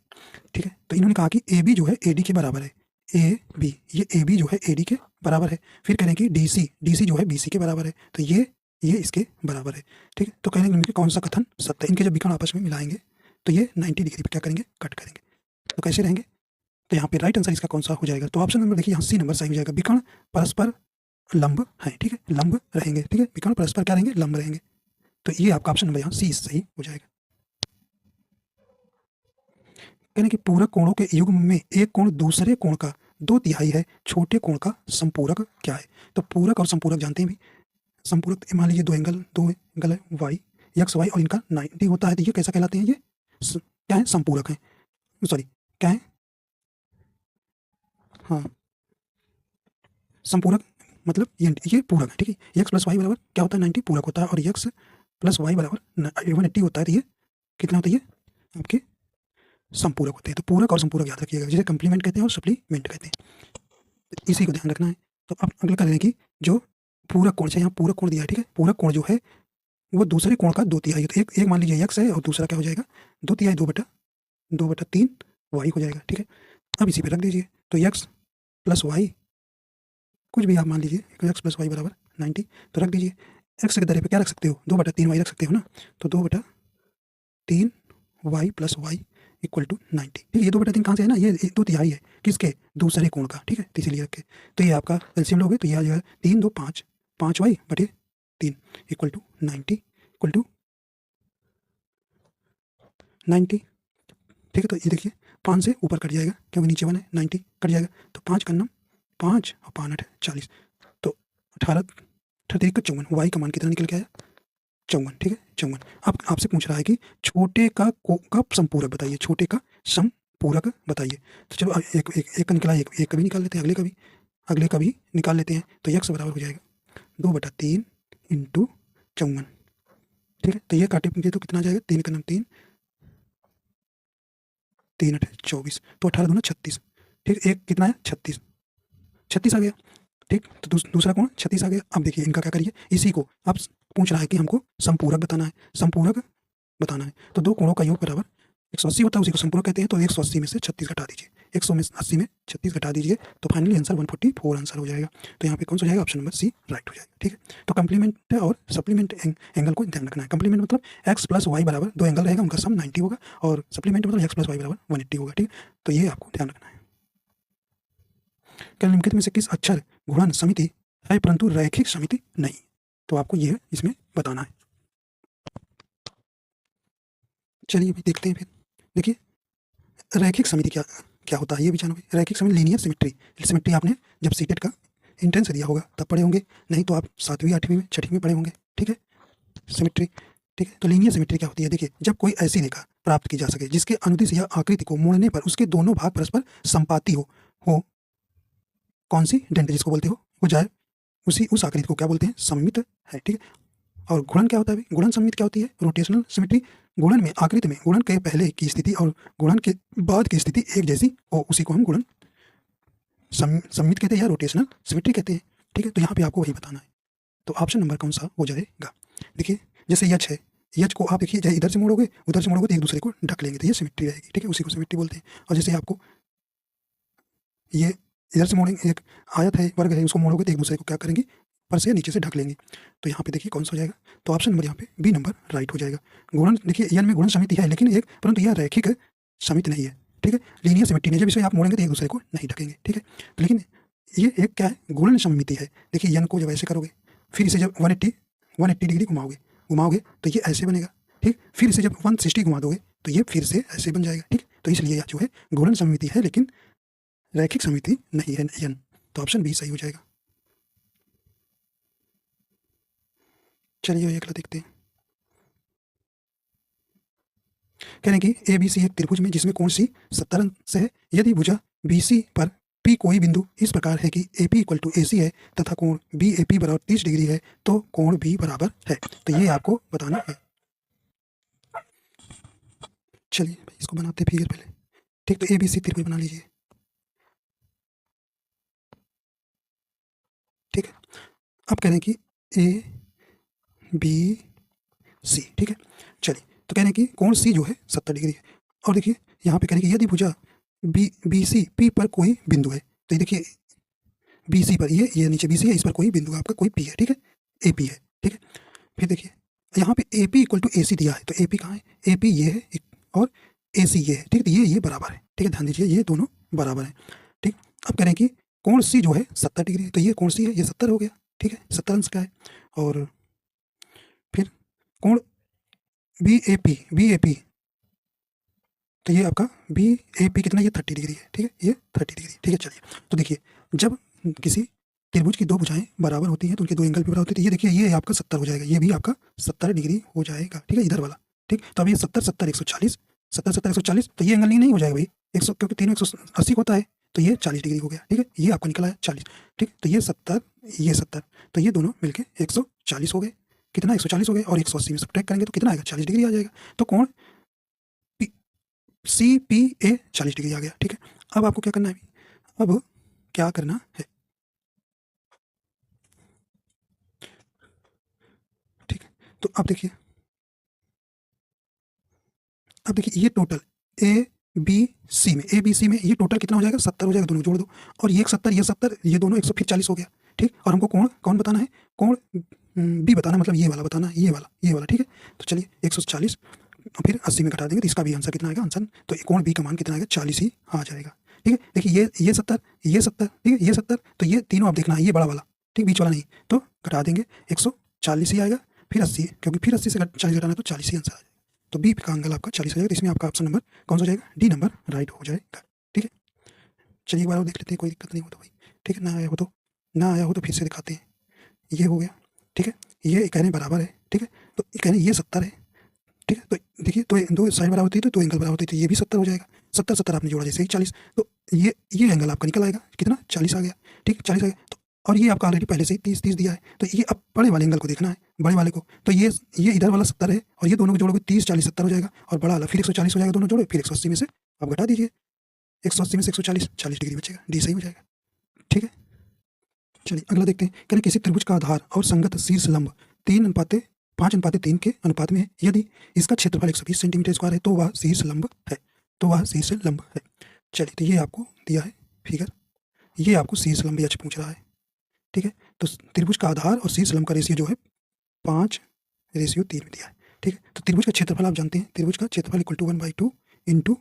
S1: ठीक है। तो इन्होंने कहा कि ए बी जो है ए डी के बराबर है, ए बी, ये ए बी जो है ए डी के बराबर है। फिर कह रहे हैं कि डी सी जो है बी सी के बराबर है, तो ये इसके बराबर है, ठीक है। तो कह रहे हैं कि कौन सा कथन सत्य है, इनके जब विकर्ण आपस में मिलाएंगे तो ये 90 डिग्री पे क्या करेंगे, कट करेंगे, तो कैसे रहेंगे, तो यहाँ पे राइट आंसर इसका कौन सा हो जाएगा, तो ऑप्शन नंबर देखिए यहाँ सी नंबर सही हो जाएगा, विकर्ण परस्पर लंब है, ठीक है, लंब रहेंगे, ठीक है, विकर्ण परस्पर क्या रहेंगे, लंब रहेंगे, तो ये आपका ऑप्शन नंबर यहाँ सी सही हो जाएगा। कहने कि पूरक कोणों के युग्म में एक कोण दूसरे कोण का 2/3 है, छोटे कोण का संपूरक क्या है। तो पूरक और संपूरक जानते हैं भी, संपूरक मान लीजिए दो एंगल है वाई, एक्स वाई, और इनका 90 होता है, तो ये कैसा कहलाते हैं, ये क्या है, संपूरक है, सॉरी क्या है, हाँ संपूरक, मतलब ये पूरक है, ठीक है। एक्स प्लस वाई बराबर क्या होता है 90, पूरक होता है, और एक्स प्लस वाई बराबर 180 होता है, तो ये कितना होता है, ये आपके संपूरक होते हैं। तो पूरक और संपूरक याद रखिएगा, जिसे कंप्लीमेंट कहते हैं और सप्लीमेंट कहते हैं, इसी को ध्यान रखना है। तो अब अगला कर हैं कि जो पूरक कोण से यहाँ पूरक कोण दिया है, ठीक है, पूरक कोण जो है वो दूसरे कोण का 2/3 है, तो एक मान लीजिए एक्स है और दूसरा क्या हो जाएगा 2/3, 2/3 वाई हो जाएगा, ठीक है। अब इसी पे रख दीजिए, तो एक्स प्लस वाई कुछ भी आप मान लीजिए, एक्स प्लस वाई बराबर 90, तो रख दीजिए, एक्स के दरे पे क्या रख सकते हो, 2/3 वाई रख सकते हो ना, तो 2/3 y plus y equal to 90, ठीक है। ये 2/3 कहाँ से है ना, ये 2/3 है, किसके, दूसरे कोण का, ठीक है, तो इसीलिए रखे, तो ये आपका एलसीएम लोगे तो ये आ जाएगा 3 2 5, 5 वाई बटे 3 इक्वल टू 90 इक्वल टू 90, ठीक है। तो ये देखिए 5 से ऊपर कट जाएगा क्योंकि नीचे 1 है, 90 कट जाएगा, तो 5 का नाम 5 और 5 8 40, तो 18 18 का 54, वाई का मान कितना निकल के आया 54, ठीक है 54। अब आपसे पूछ रहा है कि छोटे का संपूरक बताइए, छोटे का संपूरक बताइए, तो चलो एक का निकला, एक का भी निकाल लेते हैं, अगले का भी निकाल लेते हैं, तो एक्स बराबर हो जाएगा 2/3 इंटू 54, ठीक है। तो ये काटे तो कितना आ जाएगा, 3 का नाम 3 3 8 24, तो 18 दूना 36, ठीक, एक कितना है 36 आ गया, ठीक। तो दूसरा कोण 36 आ गया। अब देखिए इनका क्या करिए, इसी को अब पूछ रहा है कि हमको संपूरक बताना है, संपूरक बताना है, तो दो कोणों का योग बराबर 180 होता है, उसी को संपूरक कहते हैं। तो 180 में से 36 घटा दीजिए, 180 में 36 घटा दीजिए, तो फाइनली आंसर 144 आंसर हो जाएगा। तो यहाँ पे कौन सा हो जाएगा, ऑप्शन नंबर सी राइट हो जाएगा, ठीक है। तो कंप्लीमेंट और सप्लीमेंट एंगल को ध्यान रखना है। कंप्लीमेंट मतलब एक्स प्लस वाई बराबर दो एंगल रहेगा, उनका सम 90 होगा, और सप्लीमेंट मतलब एक्स प्लस वाई बराबर 180 होगा, ठीक है। तो ये आपको ध्यान रखना है। क्या निम्नलिखित में से किस अक्षर गुणन समिति है परंतु रैखिक समिति नहीं, तो आपको ये इसमें बताना है। चलिए अभी देखते हैं, फिर देखिए रैखिक समिति क्या क्या होता है ये भी जानो। रैखिक समिति लीनियर सिमेट्री आपने जब सीटेट का इंट्रेंस दिया होगा तब पढ़े होंगे, नहीं तो आप 7वीं 8वीं में 6वीं में पढ़े होंगे, ठीक है, सिमेट्री, ठीक है। तो लीनियर सिमेट्री क्या होती है, देखिए जब कोई ऐसी रेखा प्राप्त की जा सके जिसके अनुदिश या आकृति को मोड़ने पर उसके दोनों भाग परस्पर संपाती हो कौन सी डेंट जिसको बोलते हो जाए, उस आकृति को क्या बोलते हैं, सममित है, ठीक है। और गुणन क्या होता है? गुणन सममिति क्या होती है? Rotational symmetry. गुणन में आकृति में गुणन के पहले की स्थिति और गुणन के बाद की स्थिति एक जैसी हो, उसी को हम गुणन सममिति कहते हैं या रोटेशनल सिमेट्री कहते हैं। ठीक है, तो यहाँ पे आपको वही बताना है। तो ऑप्शन नंबर कौन सा हो जाएगा? देखिए जैसे यच है, यच को आप देखिए इधर से मोड़ोगे उधर से मोड़ोगे तो एक दूसरे को ढक लेंगे, तो ये सिमेट्री रहेगी। ठीक है, उसी को सिमेट्री बोलते हैं। और जैसे आपको ये इधर से मोड़ेंगे, एक आयत है, वर्ग है, उसको मोड़ोगे तो एक दूसरे को क्या करेंगे? ऊपर से नीचे से ढक लेंगे। तो यहाँ पे देखिए कौन सा हो जाएगा? तो ऑप्शन नंबर यहाँ पे बी नंबर राइट हो जाएगा। गुणन देखिए यन में गुणन समिति है लेकिन एक, परंतु यह रैखिक समिति नहीं है। ठीक है, लीनियर सिमेट्री नहीं है, जब इसे आप मोड़ेंगे तो एक दूसरे को नहीं ढकेंगे। ठीक है, तो लेकिन ये एक क्या है? गुणन समिति है। देखिए यन को जब ऐसे करोगे, फिर इसे जब 180 डिग्री घुमाओगे तो ये ऐसे बनेगा। ठीक, फिर इसे जब 160 घुमा दोगे तो ये फिर से ऐसे बन जाएगा। ठीक, तो इसलिए यह जो है गुणन समिति है लेकिन रैखिक समिति नहीं है यन। तो ऑप्शन बी सही हो जाएगा। चलिए अगला देखते हैं। कह रहे हैं कि ए बी सी एक त्रिभुज में जिसमें कोण सी 70 अंश है, यदि भुजा बी सी पर पी कोई बिंदु इस प्रकार है कि ए पी इक्वल टू ए सी है तथा कोण बी ए पी बराबर 30 डिग्री है तो कोण बी बराबर है। तो ये आपको बताना है। चलिए इसको बनाते हैं फिगर पहले। ठीक, तो ए बी सी त्रिभुज बना लीजिए। ठीक है, अब कह रहे हैं कि ए बी सी। ठीक है, चलिए तो कह रहे हैं कि कोण सी जो है 70 डिग्री है। और देखिए यहाँ पे कह रहे हैं कि यदि भुजा बी सी पी पर कोई बिंदु है, तो ये देखिए बी सी पर ये नीचे बी सी है, इस पर कोई बिंदु आपका कोई पी है। ठीक है, ए पी है। ठीक है, फिर देखिए यहाँ पे ए पी इक्वल टू ए सी दिया है, तो ए पी कहाँ है? ए पी ये है और ए सी ये है। ठीक है, तो ये बराबर है। ठीक है, ध्यान दीजिए ये दोनों बराबर है। ठीक, अब कह रहे हैं कि कोण सी जो है 70 डिग्री है, तो ये कोण सी है, ये 70 हो गया। ठीक है, 70 अंश का है। और फिर कोण बी ए पी, तो ये आपका बी ए पी कितना? ये 30 डिग्री है। ठीक है, ये 30 डिग्री। ठीक है, चलिए तो देखिए जब किसी त्रिभुज की दो भुजाएं बराबर होती हैं तो उनके दो एंगल भी बराबर होते हैं। तो ये देखिए ये आपका 70 हो जाएगा, ये भी आपका 70 डिग्री हो जाएगा। ठीक है, इधर वाला। ठीक, तो अब ये 70 70 140, 70 70 140, तो ये एंगल नहीं हो जाएगा भाई 100, क्योंकि तीनों 180 होता है, तो ये 40 डिग्री हो गया। ठीक है, ये आपको निकला है 40। ठीक, तो ये 70 ये 70, तो ये दोनों मिलके 140 हो गए। कितना? 140 हो गए। और 180 में सब्ट्रैक्ट करेंगे तो कितना आएगा? 40 डिग्री आ जाएगा। तो कोण सी पी ए 40 डिग्री आ गया। ठीक है, अब आपको क्या करना है? अब क्या करना है? ठीक है, तो अब देखिए ये टोटल ए बी सी में ये टोटल कितना हो जाएगा? 70 हो जाएगा, दोनों जोड़ दो। और ये 70 ये दोनों 140 हो गया। ठीक, और हमको कोण कौन बताना है? कोण बी बताना, मतलब ये वाला बताना, ये वाला। ठीक है, तो चलिए 140 फिर 80 में घटा देंगे तो इसका भी आंसर कितना आएगा? आंसर तो कोण बी का मान कितना आएगा? 40 ही आ जाएगा। ठीक है, देखिए ये 70 ठीक है, ये 70, तो ये तीनों आप देखना है, ये बड़ा वाला। ठीक, बीच वाला नहीं, तो घटा देंगे 140 ही आएगा। फिर 80, क्योंकि फिर 80 से 40 घटाना तो 40 ही आंसर आ जाएगा। तो बी का एंगल आपका 40 हो जाएगा। तो इसमें आपका ऑप्शन नंबर कौन सा हो जाएगा? डी नंबर राइट हो जाएगा। ठीक है, चलिए एक बार और देख लेते हैं, कोई दिक्कत नहीं हो तो भाई। ठीक है, ना आया हो तो फिर से दिखाते हैं। ये हो गया। ठीक है, ये कह रहे हैं बराबर है। ठीक है, तो कह रहे हैं ये 70 है। ठीक है, तो देखिए तो दो साइड बराबर होती है तो दो एंगल बराबर होती है, तो ये भी 70 हो जाएगा। 70 70 आपने जोड़ा जैसे ही 40, तो ये एंगल आपका निकल आएगा कितना? 40 आ गया। ठीक, 40 आ गया। तो और ये आपका ऑलरेडी पहले से ही 30 दिया है, तो ये अब बड़े वाले एंगल को देखना है, बड़े वाले को। तो ये इधर वाला 70 है और ये दोनों को जोड़ोगे 30 40 70 हो जाएगा, और बड़ा वाला फिर 140 हो जाएगा, दोनों जोड़ो फिर 180 में से आप घटा दीजिए। 180 में से 140, 40 डिग्री बचेगा, डी सही हो जाएगा। ठीक है, चलिए अगला देखते हैं। कह रहे किसी त्रिभुज का आधार और संगत शीर्ष लंब 5:3 के अनुपात में है, यदि इसका क्षेत्रफल 120 सेंटीमीटर स्क्वायर है तो वह शीर्ष लंब है। चलिए तो ये आपको दिया है फिगर, ये आपको शीर्ष लंब एच पूछ रहा है। ठीक है, तो त्रिभुज का आधार और शीर्ष लंब का रेशियो जो है 5:3 में दिया है। ठीक है, तो त्रिभुज का क्षेत्रफल आप जानते हैं, त्रिभुज का क्षेत्रफल इक्वल टू 1/2 इंटू,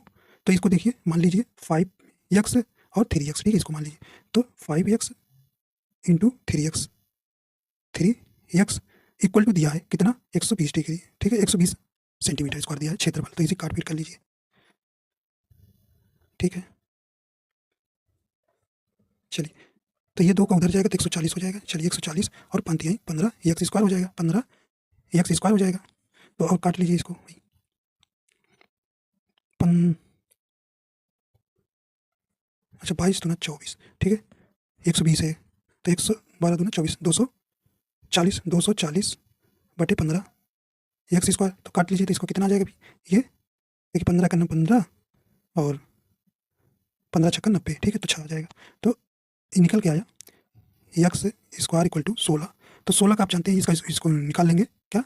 S1: तो इसको देखिए मान लीजिए 5x और 3x। ठीक है, इसको मान लीजिए तो 5x into 3x equal to दिया है कितना? 120 डिग्री। ठीक है, 120 सेंटीमीटर स्क्वायर दिया है क्षेत्रफल, तो इसे काट पीट कर लीजिए। ठीक है, चलिए तो ये 2 का उधर जाएगा तो 140 हो जाएगा। चलिए 140 और 15 एक्स स्क्वायर हो जाएगा, 15 एक्स स्क्वायर हो जाएगा। तो और काट लीजिए इसको। अच्छा 22 दूना 24। ठीक है, 120 है तो 112 दूना 24, 240 बटे 15 एक्स स्क्वायर। तो काट लीजिए तो इसको कितना आ जाएगा अभी, ये देखिए 15 का 15 और 15 छक्का 90, ठीक है, तो 6 आ जाएगा। तो ये निकल के आया एक्स स्क्वायर इक्वल टू 16। तो 16 का आप जानते हैं, इसको निकाल लेंगे क्या,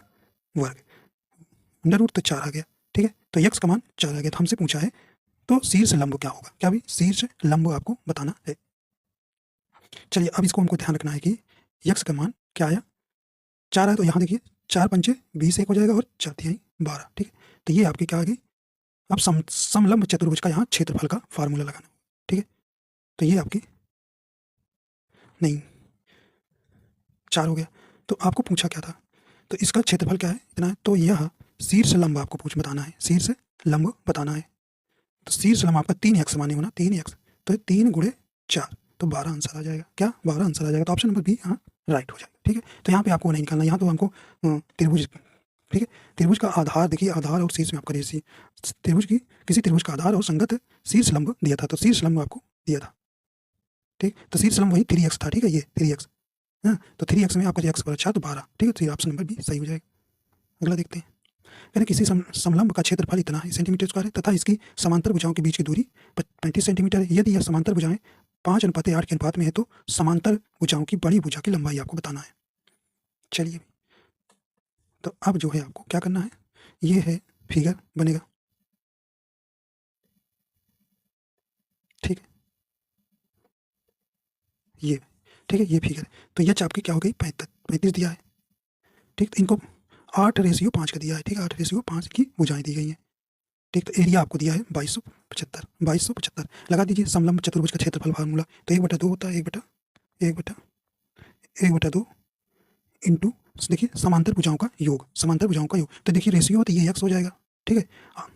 S1: वर्ग, अंडर रूट, तो 4 आ गया, ठीक है। तो एक्स का मान 4 आ गया। तो हमसे पूछा है तो शीर्ष लंब क्या होगा, क्या भाई, शीर्ष लंब आपको बताना है। चलिए अब इसको हमको ध्यान रखना है कि एक्स का मान क्या आया, 4 है। तो यहाँ देखिए 4 पंचे 20 एक हो जाएगा और 4 तिहाई 12, ठीक है। तो ये आपकी क्या आ गई, अब समलंब चतुर्भुज का यहाँ क्षेत्रफल का फार्मूला लगाना, ठीक है। तो ये आपकी नहीं 4 हो गया। तो आपको पूछा क्या था, तो इसका क्षेत्रफल क्या है, इतना है। तो यह शीर्ष लंब आपको बताना है, शीर्ष लंब बताना है। तो शीर्ष लंब आपका 3 एक्स माने होना, 3 एक्स, तो 3 गुणे 4, तो 12 आंसर आ जाएगा, क्या 12 आंसर आ जाएगा। तो ऑप्शन नंबर बी यहाँ राइट हो जाएगा, ठीक है। तो यहाँ पे आपको नहीं निकालना, यहाँ तो हमको त्रिभुज, ठीक है, त्रिभुज का आधार देखिए, आधार और शीर्ष में आपका रेसी, त्रिभुज की किसी त्रिभुज का आधार और संगत शीर्ष लंब दिया था, तो शीर्ष लंब आपको दिया था, ठीक। तो शीर्ष लंब वही 3 एक्स था, ठीक है, ये 3 एक्स, हाँ। तो 3 एक्स में आपका एक्स पर 4 तो 12, ठीक है। तो ऑप्शन नंबर बी सही हो जाएगा। अगला देखते हैं, यानी किसी समलंब का क्षेत्रफल इतना है सेंटीमीटर स्क्वायर है तथा इसकी समांतर भुजाओं के बीच की दूरी 35 सेंटीमीटर है। यदि यह समांतर भुजाएं 5:8 के अनुपात में है तो समांतर भुजाओं की बड़ी भुजा की लंबाई आपको बताना है। चलिए तो अब जो है आपको क्या करना है, ये है फिगर बनेगा, ठीक है, ये, ठीक है, ये फिगर। तो यह आपकी क्या हो गई, 35 दिया है, ठीक। इनको 8:5 का दिया है, ठीक है, 8:5 की भुजाएं दी गई हैं, ठीक। तो एरिया आपको दिया है 2275, 2275 लगा दीजिए। समलंब चतुर्भुज का क्षेत्रफल फार्मूला, तो 1/2 होता है, 1/2 इंटू, देखिए समांतर भुजाओं का योग, समांतर भुजाओं का योग, तो देखिए रेशियो तो ये एक्स हो जाएगा, ठीक है,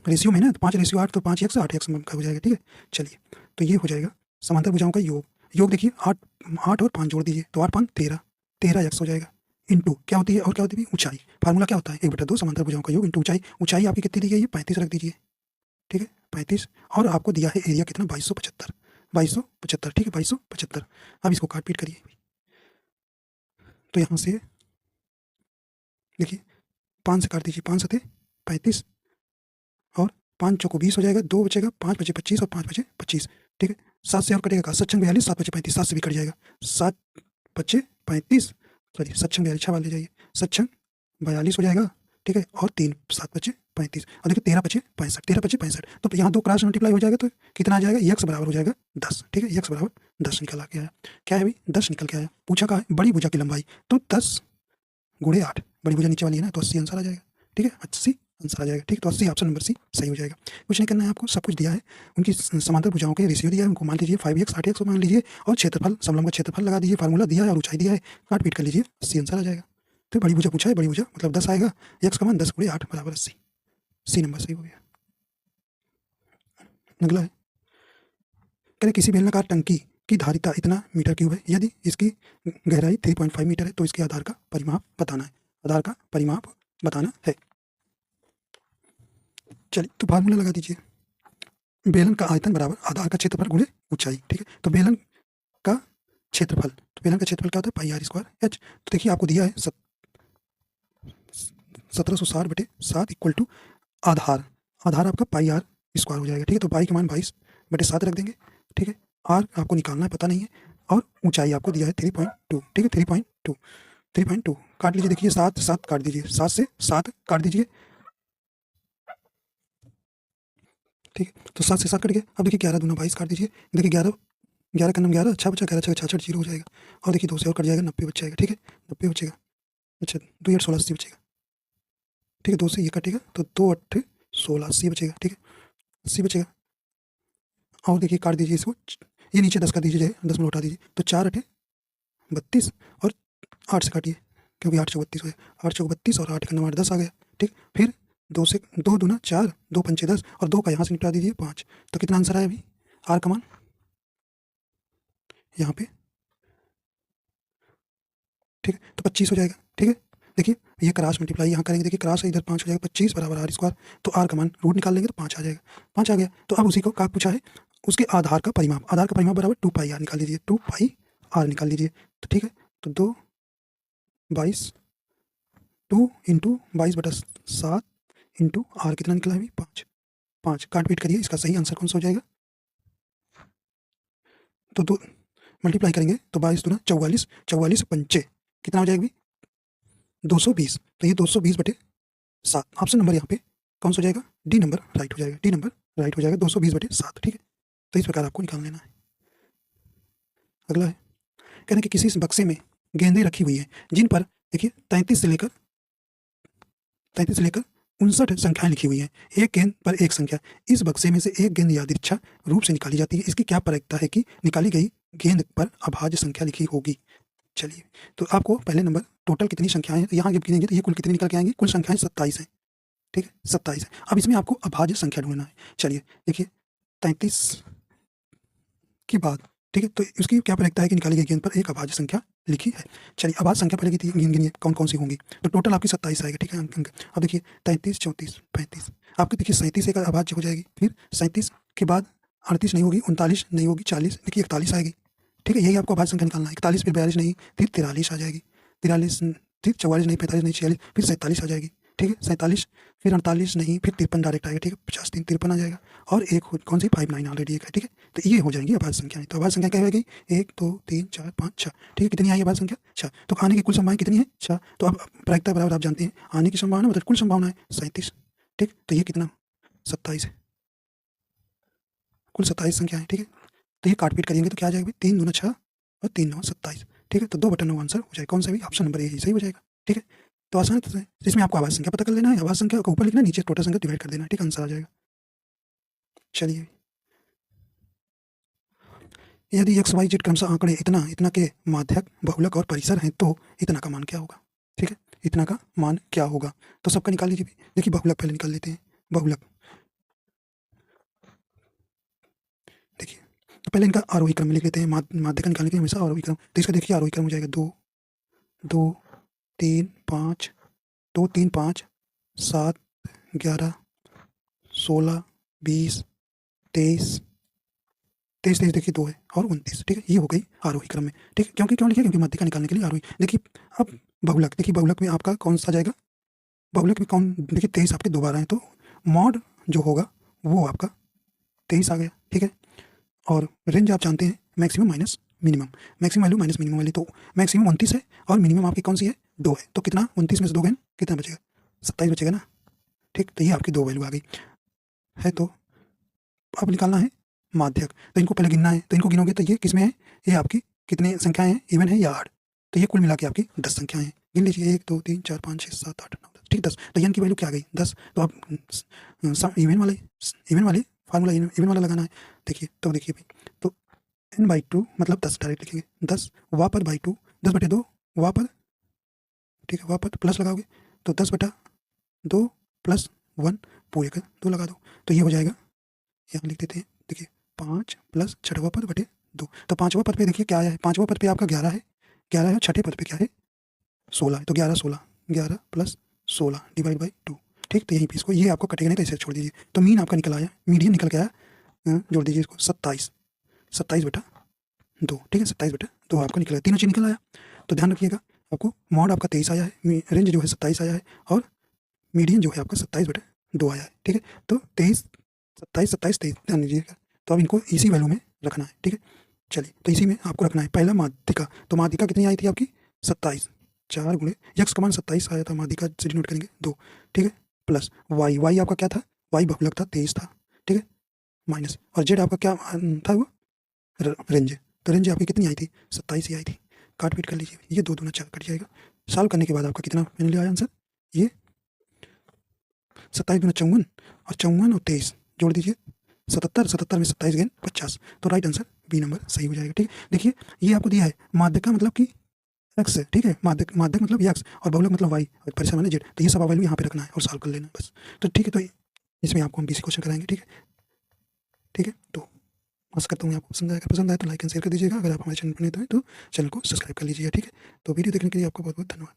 S1: रेशियो में ना 5:8, तो 5 एक्स 8 एक्स का हो जाएगा, ठीक है। चलिए तो ये हो जाएगा समांतर भुजाओं का योग, योग देखिए 8 और 5 जोड़ दीजिए तो 8 5 13, 13 एक्स हो जाएगा। इंटू क्या होती है, और क्या होती है ऊंचाई, फार्मूला क्या होता है 1/2 समांतर भुजाओं का योग इंटू ऊंचाई, ऊंचाई आपकी कितनी दी गई है 35 रख दीजिए, ठीक है, 35, और आपको दिया है एरिया कितना 2275, 2275, ठीक है, 2275। अब इसको काट पीट करिए, तो यहाँ से देखिए 5 से काट दीजिए, 5 सते 35 और 5 चौको 20 हो जाएगा, 2 बचेगा, 5 बचे 25 और 5 बचे 25, ठीक है। 7 से और कटेगा का 7 42, 7 बचे 35, 7 से भी कट जाएगा, 7 बचे 35, सॉरी 7 42 छः वाले ले जाइए, 7 42 हो जाएगा, ठीक है, और 3 7 बचे 35, और देखिए 13 बचे 65, 13 बचे 65, तो यहाँ 2 क्रॉस मल्टीप्लाई हो जाएगा तो कितना आ जाएगा, एक्स बराबर हो जाएगा 10, ठीक है, एक्स बराबर 10 निकल आ गया, क्या है भाई 10 निकल के आया। पूछा का है बड़ी भुजा की लंबाई, तो 10 गुणे 8, बड़ी भुजा नीचे वाली है ना, तो 80 आंसर आ जाएगा, ठीक है, 80 आंसर आ जाएगा, ठीक। तो 80 ऑप्शन नंबर सी सही हो जाएगा। कुछ नहीं करना है आपको, सब कुछ दिया है, उनकी समांतर भुजाओं के रेशियो दिया है, उनको मान लीजिए 5x 8x मान लीजिए, और क्षेत्रफल समलंब का क्षेत्रफल लगा दीजिए, फार्मूला दिया है और ऊंचाई दिया है, काट पीट कर लीजिए, 80 आंसर आ जाएगा। तो बड़ी भुजा पूछा है, बड़ी भुजा मतलब 10 आएगा, एक्स का मान 10 गुणे 8 बराबर 80, सी नंबर सही हो गया। अगला है, कह रहे किसी बेलनाकार टंकी की धारिता इतना मीटर क्यूब है, यदि इसकी गहराई 3.5 मीटर है तो इसके आधार का परिमाप बताना है, आधार का परिमाप बताना है। चलिए तो फार्मूला लगा दीजिए, बेलन का आयतन बराबर आधार का क्षेत्रफल गुणे ऊंचाई, ठीक है। तो बेलन का क्षेत्रफल, तो बेलन का क्षेत्रफल क्या होता है पाई आर स्क्वायर एच। तो देखिए आपको दिया है 1760/7 इक्वल टू आधार, आधार आपका पाई आर स्क्वायर हो जाएगा, ठीक है। तो पाई के मान 22/7 रख देंगे, ठीक है। आर आपको निकालना है, पता नहीं है, और ऊंचाई आपको दिया है 3.2, ठीक है, 3.2 काट लीजिए, देखिए 7 7 काट दीजिए, 7 से 7 काट दीजिए, ठीक है। तो 7 से 7 कट गया। अब देखिए 11 दूना 22 काट दीजिए, देखिए 11 11 का नाम 11, अच्छा बचा, 11 6 66 जीरो हो जाएगा, और देखिए 2 से और कट जाएगा, 90 बच जाएगा, ठीक है, 90 बचेगा, अच्छा 2 8 16 80 बचेगा, ठीक है, 2 से ये कटेगा तो 2 8 16 80 बचेगा, ठीक है, 80 बचेगा। और देखिए काट दीजिए इसको, ये नीचे 10 कर दीजिए, 10 में उठा दीजिए, तो 4 8 32 और 8 से काटिए, क्योंकि 8 चौक 32 हो गया, 8 चौक 32 और 8 का 9 8 10 आ गया, ठीक। फिर 2 से 2 दूना 4, 2 पंचे 10, और 2 का यहाँ से निपटा दीजिए 5, तो कितना आंसर आया अभी, आर का मान यहाँ पे, ठीक है, तो 25 हो जाएगा, ठीक है। देखिए ये क्रॉस मल्टीप्लाई यहाँ करेंगे, देखिए क्रॉस है इधर 5 हो जाएगा, 25 बराबर आर स्क्वायर, तो आर का मान रूट निकाल लेंगे तो 5 आ जाएगा, 5 आ गया। तो अब उसी को क्या पूछा है, उसके आधार का परिमाप, आधार का परिमाप बराबर 2 पाई आर निकाल लीजिए, 2 पाई आर निकाल लीजिए, तो ठीक है, तो 2 22 2 इंटू 22/7 इंटू आर कितना निकला अभी 5। 5 काट पीट करिए, इसका सही आंसर कौन सा हो जाएगा? तो 2 मल्टीप्लाई करेंगे तो 22 दूना 44, 44 पंचे कितना हो जाएगा अभी 220। तो ये 220/7 ऑप्शन नंबर यहाँ पे कौन सा हो जाएगा? डी नंबर राइट हो जाएगा। डी नंबर राइट हो जाएगा 220/7। ठीक है, तो इस प्रकार आपको निकाल लेना है। अगला है कहने कि किसी बक्से में गेंदें रखी हुई हैं जिन पर देखिए 33 से लेकर 59 संख्याएं लिखी हुई हैं। एक गेंद पर एक संख्या। इस बक्से में से एक गेंद यादृच्छा रूप से निकाली जाती है। इसकी क्या प्रायिकता है कि निकाली गई गेंद पर अभाज्य संख्या लिखी होगी? चलिए, तो आपको पहले नंबर टोटल कितनी संख्याएं हैं, तो यहाँ जब गिनेंगे तो ये कुल कितनी निकल के आएंगे? कुल संख्याएं 27 हैं। ठीक है, 27 है। अब इसमें आपको अभाज्य संख्या ढूंढना है। चलिए देखिए 33 के बाद, ठीक है, तो उसकी क्या प्रायिकता है कि निकाली गई गेंद पर एक अभाज्य संख्या लिखी है। चलिए अभाज्य संख्या पहले की गिनिए कौन कौन सी होंगी, तो टोटल आपकी 27 आएगा। ठीक है, अंक अब देखिए 33, 34, 35, आपकी देखिए 37 एक अभाज्य हो जाएगी। फिर 37 के बाद 38 नहीं होगी, 39 नहीं होगी, 40 देखिए 41 आएगी। ठीक है, यही आपको अभाज्य संख्या निकालना है। 41 फिर 42 नहीं, फिर 43 आ जाएगी, 43 फिर 44 नहीं, 45 नहीं, 46 फिर 47 आ जाएगी। ठीक है, 47 फिर 48 नहीं, फिर 53 डायरेक्ट आएगा। ठीक है, 50 3 53 आ जाएगा, और एक कौन सी 59 ऑलरेडी एक है। ठीक है, तो ये हो जाएंगी अभाज्य संख्याएं। तो अभाज्य संख्या क्या होगी? 1 2 3 4 5 6। ठीक है, कितनी आई अभाज्य संख्या? 6। तो आने की कुल संभावना कितनी है? 6। तो अब प्रायिकता बराबर आप जानते हैं, आने की संभावना मतलब कुल संभावना है 37। ठीक, तो ये कितना 27 है, कुल 27 संख्या है। ठीक है, तो ये काट पीट करेंगे तो क्या आ जाएगा? 3 दूना 6 और 3 9 27। ठीक है, तो 2/9 आंसर हो जाएगा। कौन सा भी? ऑप्शन नंबर ए सही हो जाएगा। ठीक है, तो आसान है। इसमें आपको आवाज संख्या पता कर लेना है, आवाज संख्या को ऊपर लिखना है, नीचे टोटल संख्या डिवाइड कर देना है। ठीक, आंसर आ जाएगा। चलिए, यदि एक्स वाई जेड क्रमशः आंकड़े इतना इतना के माध्यक बहुलक और परिसर हैं तो इतना का मान क्या होगा? ठीक है, इतना का मान क्या होगा? तो सबका निकाल लीजिए। देखिए बहुलक पहले निकाल लेते हैं। बहुलक देखिए, तो पहले इनका आरोही क्रम में लिख लेते हैं। माध्य का निकालने के लिए हमेशा आरोही क्रम, तो इसका देखिए आरोही क्रम हो जाएगा 2 2 3 5 2 3 5 7 11 16 20 23 23 देखिए 2 है और 29। ठीक है, ये हो गई आरोही क्रम में। ठीक है, क्योंकि क्यों लिखिए? क्योंकि माध्यिका निकालने के लिए आरोही। देखिए अब बहुलक, देखिए बहुलक में आपका कौन सा जाएगा? बहुलक में कौन? देखिए 23 आपके दोबारा है, तो मॉड जो होगा वो आपका 23 आ गया। ठीक है, और रेंज आप जानते हैं maximum minus minimum, maximum value minus minimum value, तो मैक्सिमम 29 है और मिनिमम आपकी कौन सी है? 2 है। तो कितना 29 में से 2 गए कितना बचेगा? 27 बचेगा ना। ठीक, तो ये आपकी 2 वैल्यू आ गई है। तो अब निकालना है माध्यक, तो इनको पहले गिनना है। तो इनको गिनोगे तो ये किसमें है? ये आपकी कितनी संख्याएं हैं? इवन है या आड? तो ये कुल मिला के आपकी 10 संख्याएं हैं। गिन लीजिए 1 2 3 4 5 6 7 8 9 10। ठीक, 10। तो एन की वैल्यू क्या आ गई? 10। तो आप इवन वाले फार्मूला इवन वाला लगाना है। देखिए तो देखिए भाई, तो n/2 मतलब 10 डायरेक्ट लिखेंगे। 10 वापस बाई 2, 10/2 वापस। ठीक है, वापस प्लस लगाओगे तो 10/2 प्लस 1 पूरे का 2 लगा दो, तो ये हो जाएगा। यहाँ लिख देते हैं, देखिए 5 प्लस 6वां पद बटे 2। तो 5वां पद पे देखिए क्या आया है? 5वां पद पे आपका 11 है, 11 है। छठे पद पे क्या है? 16 है। तो 11 16, 11 प्लस 16 डिवाइड बाई 2। ठीक, तो यहीं पे इसको, ये आपको कटेगा नहीं तो इसे छोड़ दीजिए। तो मीन आपका निकल आया, मीडियन निकल के आया, जोड़ दीजिए इसको 27, 27/2। ठीक है, 27/2 आपका निकला, तीनों चीज निकल आया। तो ध्यान रखिएगा, आपको मॉड आपका 23 आया है, रेंज जो है 27 आया है, और मीडियन जो है आपका 27/2 आया है। ठीक है, तो 23 27 27 23 ध्यान दीजिएगा। तो अब इनको इसी वैल्यू में रखना है। ठीक है, चलिए तो इसी में आपको रखना है। पहला माध्यिका, तो माध्यिका कितनी आई थी आपकी? 27, 4 गुणे यक्स का मान 27 आया था, माध्यिका से डिनोट करेंगे 2। ठीक है, प्लस वाई, वाई आपका क्या था? वाई बहुलक था, 23 था। ठीक है, माइनस, और जेड आपका क्या था? वो रेंज। तो रेंज आपकी कितनी आई थी? 27 ही आई थी। काट पीट कर लीजिए, ये 2 दूना 4 कट जाएगा। सॉल्व करने के बाद आपका कितना फाइनली आया आंसर? ये 27 दूना 54, और 54 और 23 जोड़ दीजिए 77, 77 में 27 गए 50। तो राइट आंसर बी नंबर सही हो जाएगा। ठीक है, देखिए ये आपको दिया है माध्यिका मतलब कि एक्स है। ठीक है, माध्यक मतलब एक्स और बहुलक मतलब वाई और परिसर माने जेड। तो ये सब वैल्यू यहाँ पे रखना है और सॉल्व कर लेना है बस। तो ठीक है, तो इसमें आपको हम बीसी क्वेश्चन कराएंगे। ठीक है, ठीक है, तो आशा करता हूँ आपको पसंद आया तो लाइक एंड शेयर कर दीजिएगा। अगर आप हमारे चैनल पर नए तो चैनल को सब्सक्राइब कर लीजिएगा। ठीक है, तो वीडियो देखने के लिए आपको बहुत बहुत धन्यवाद।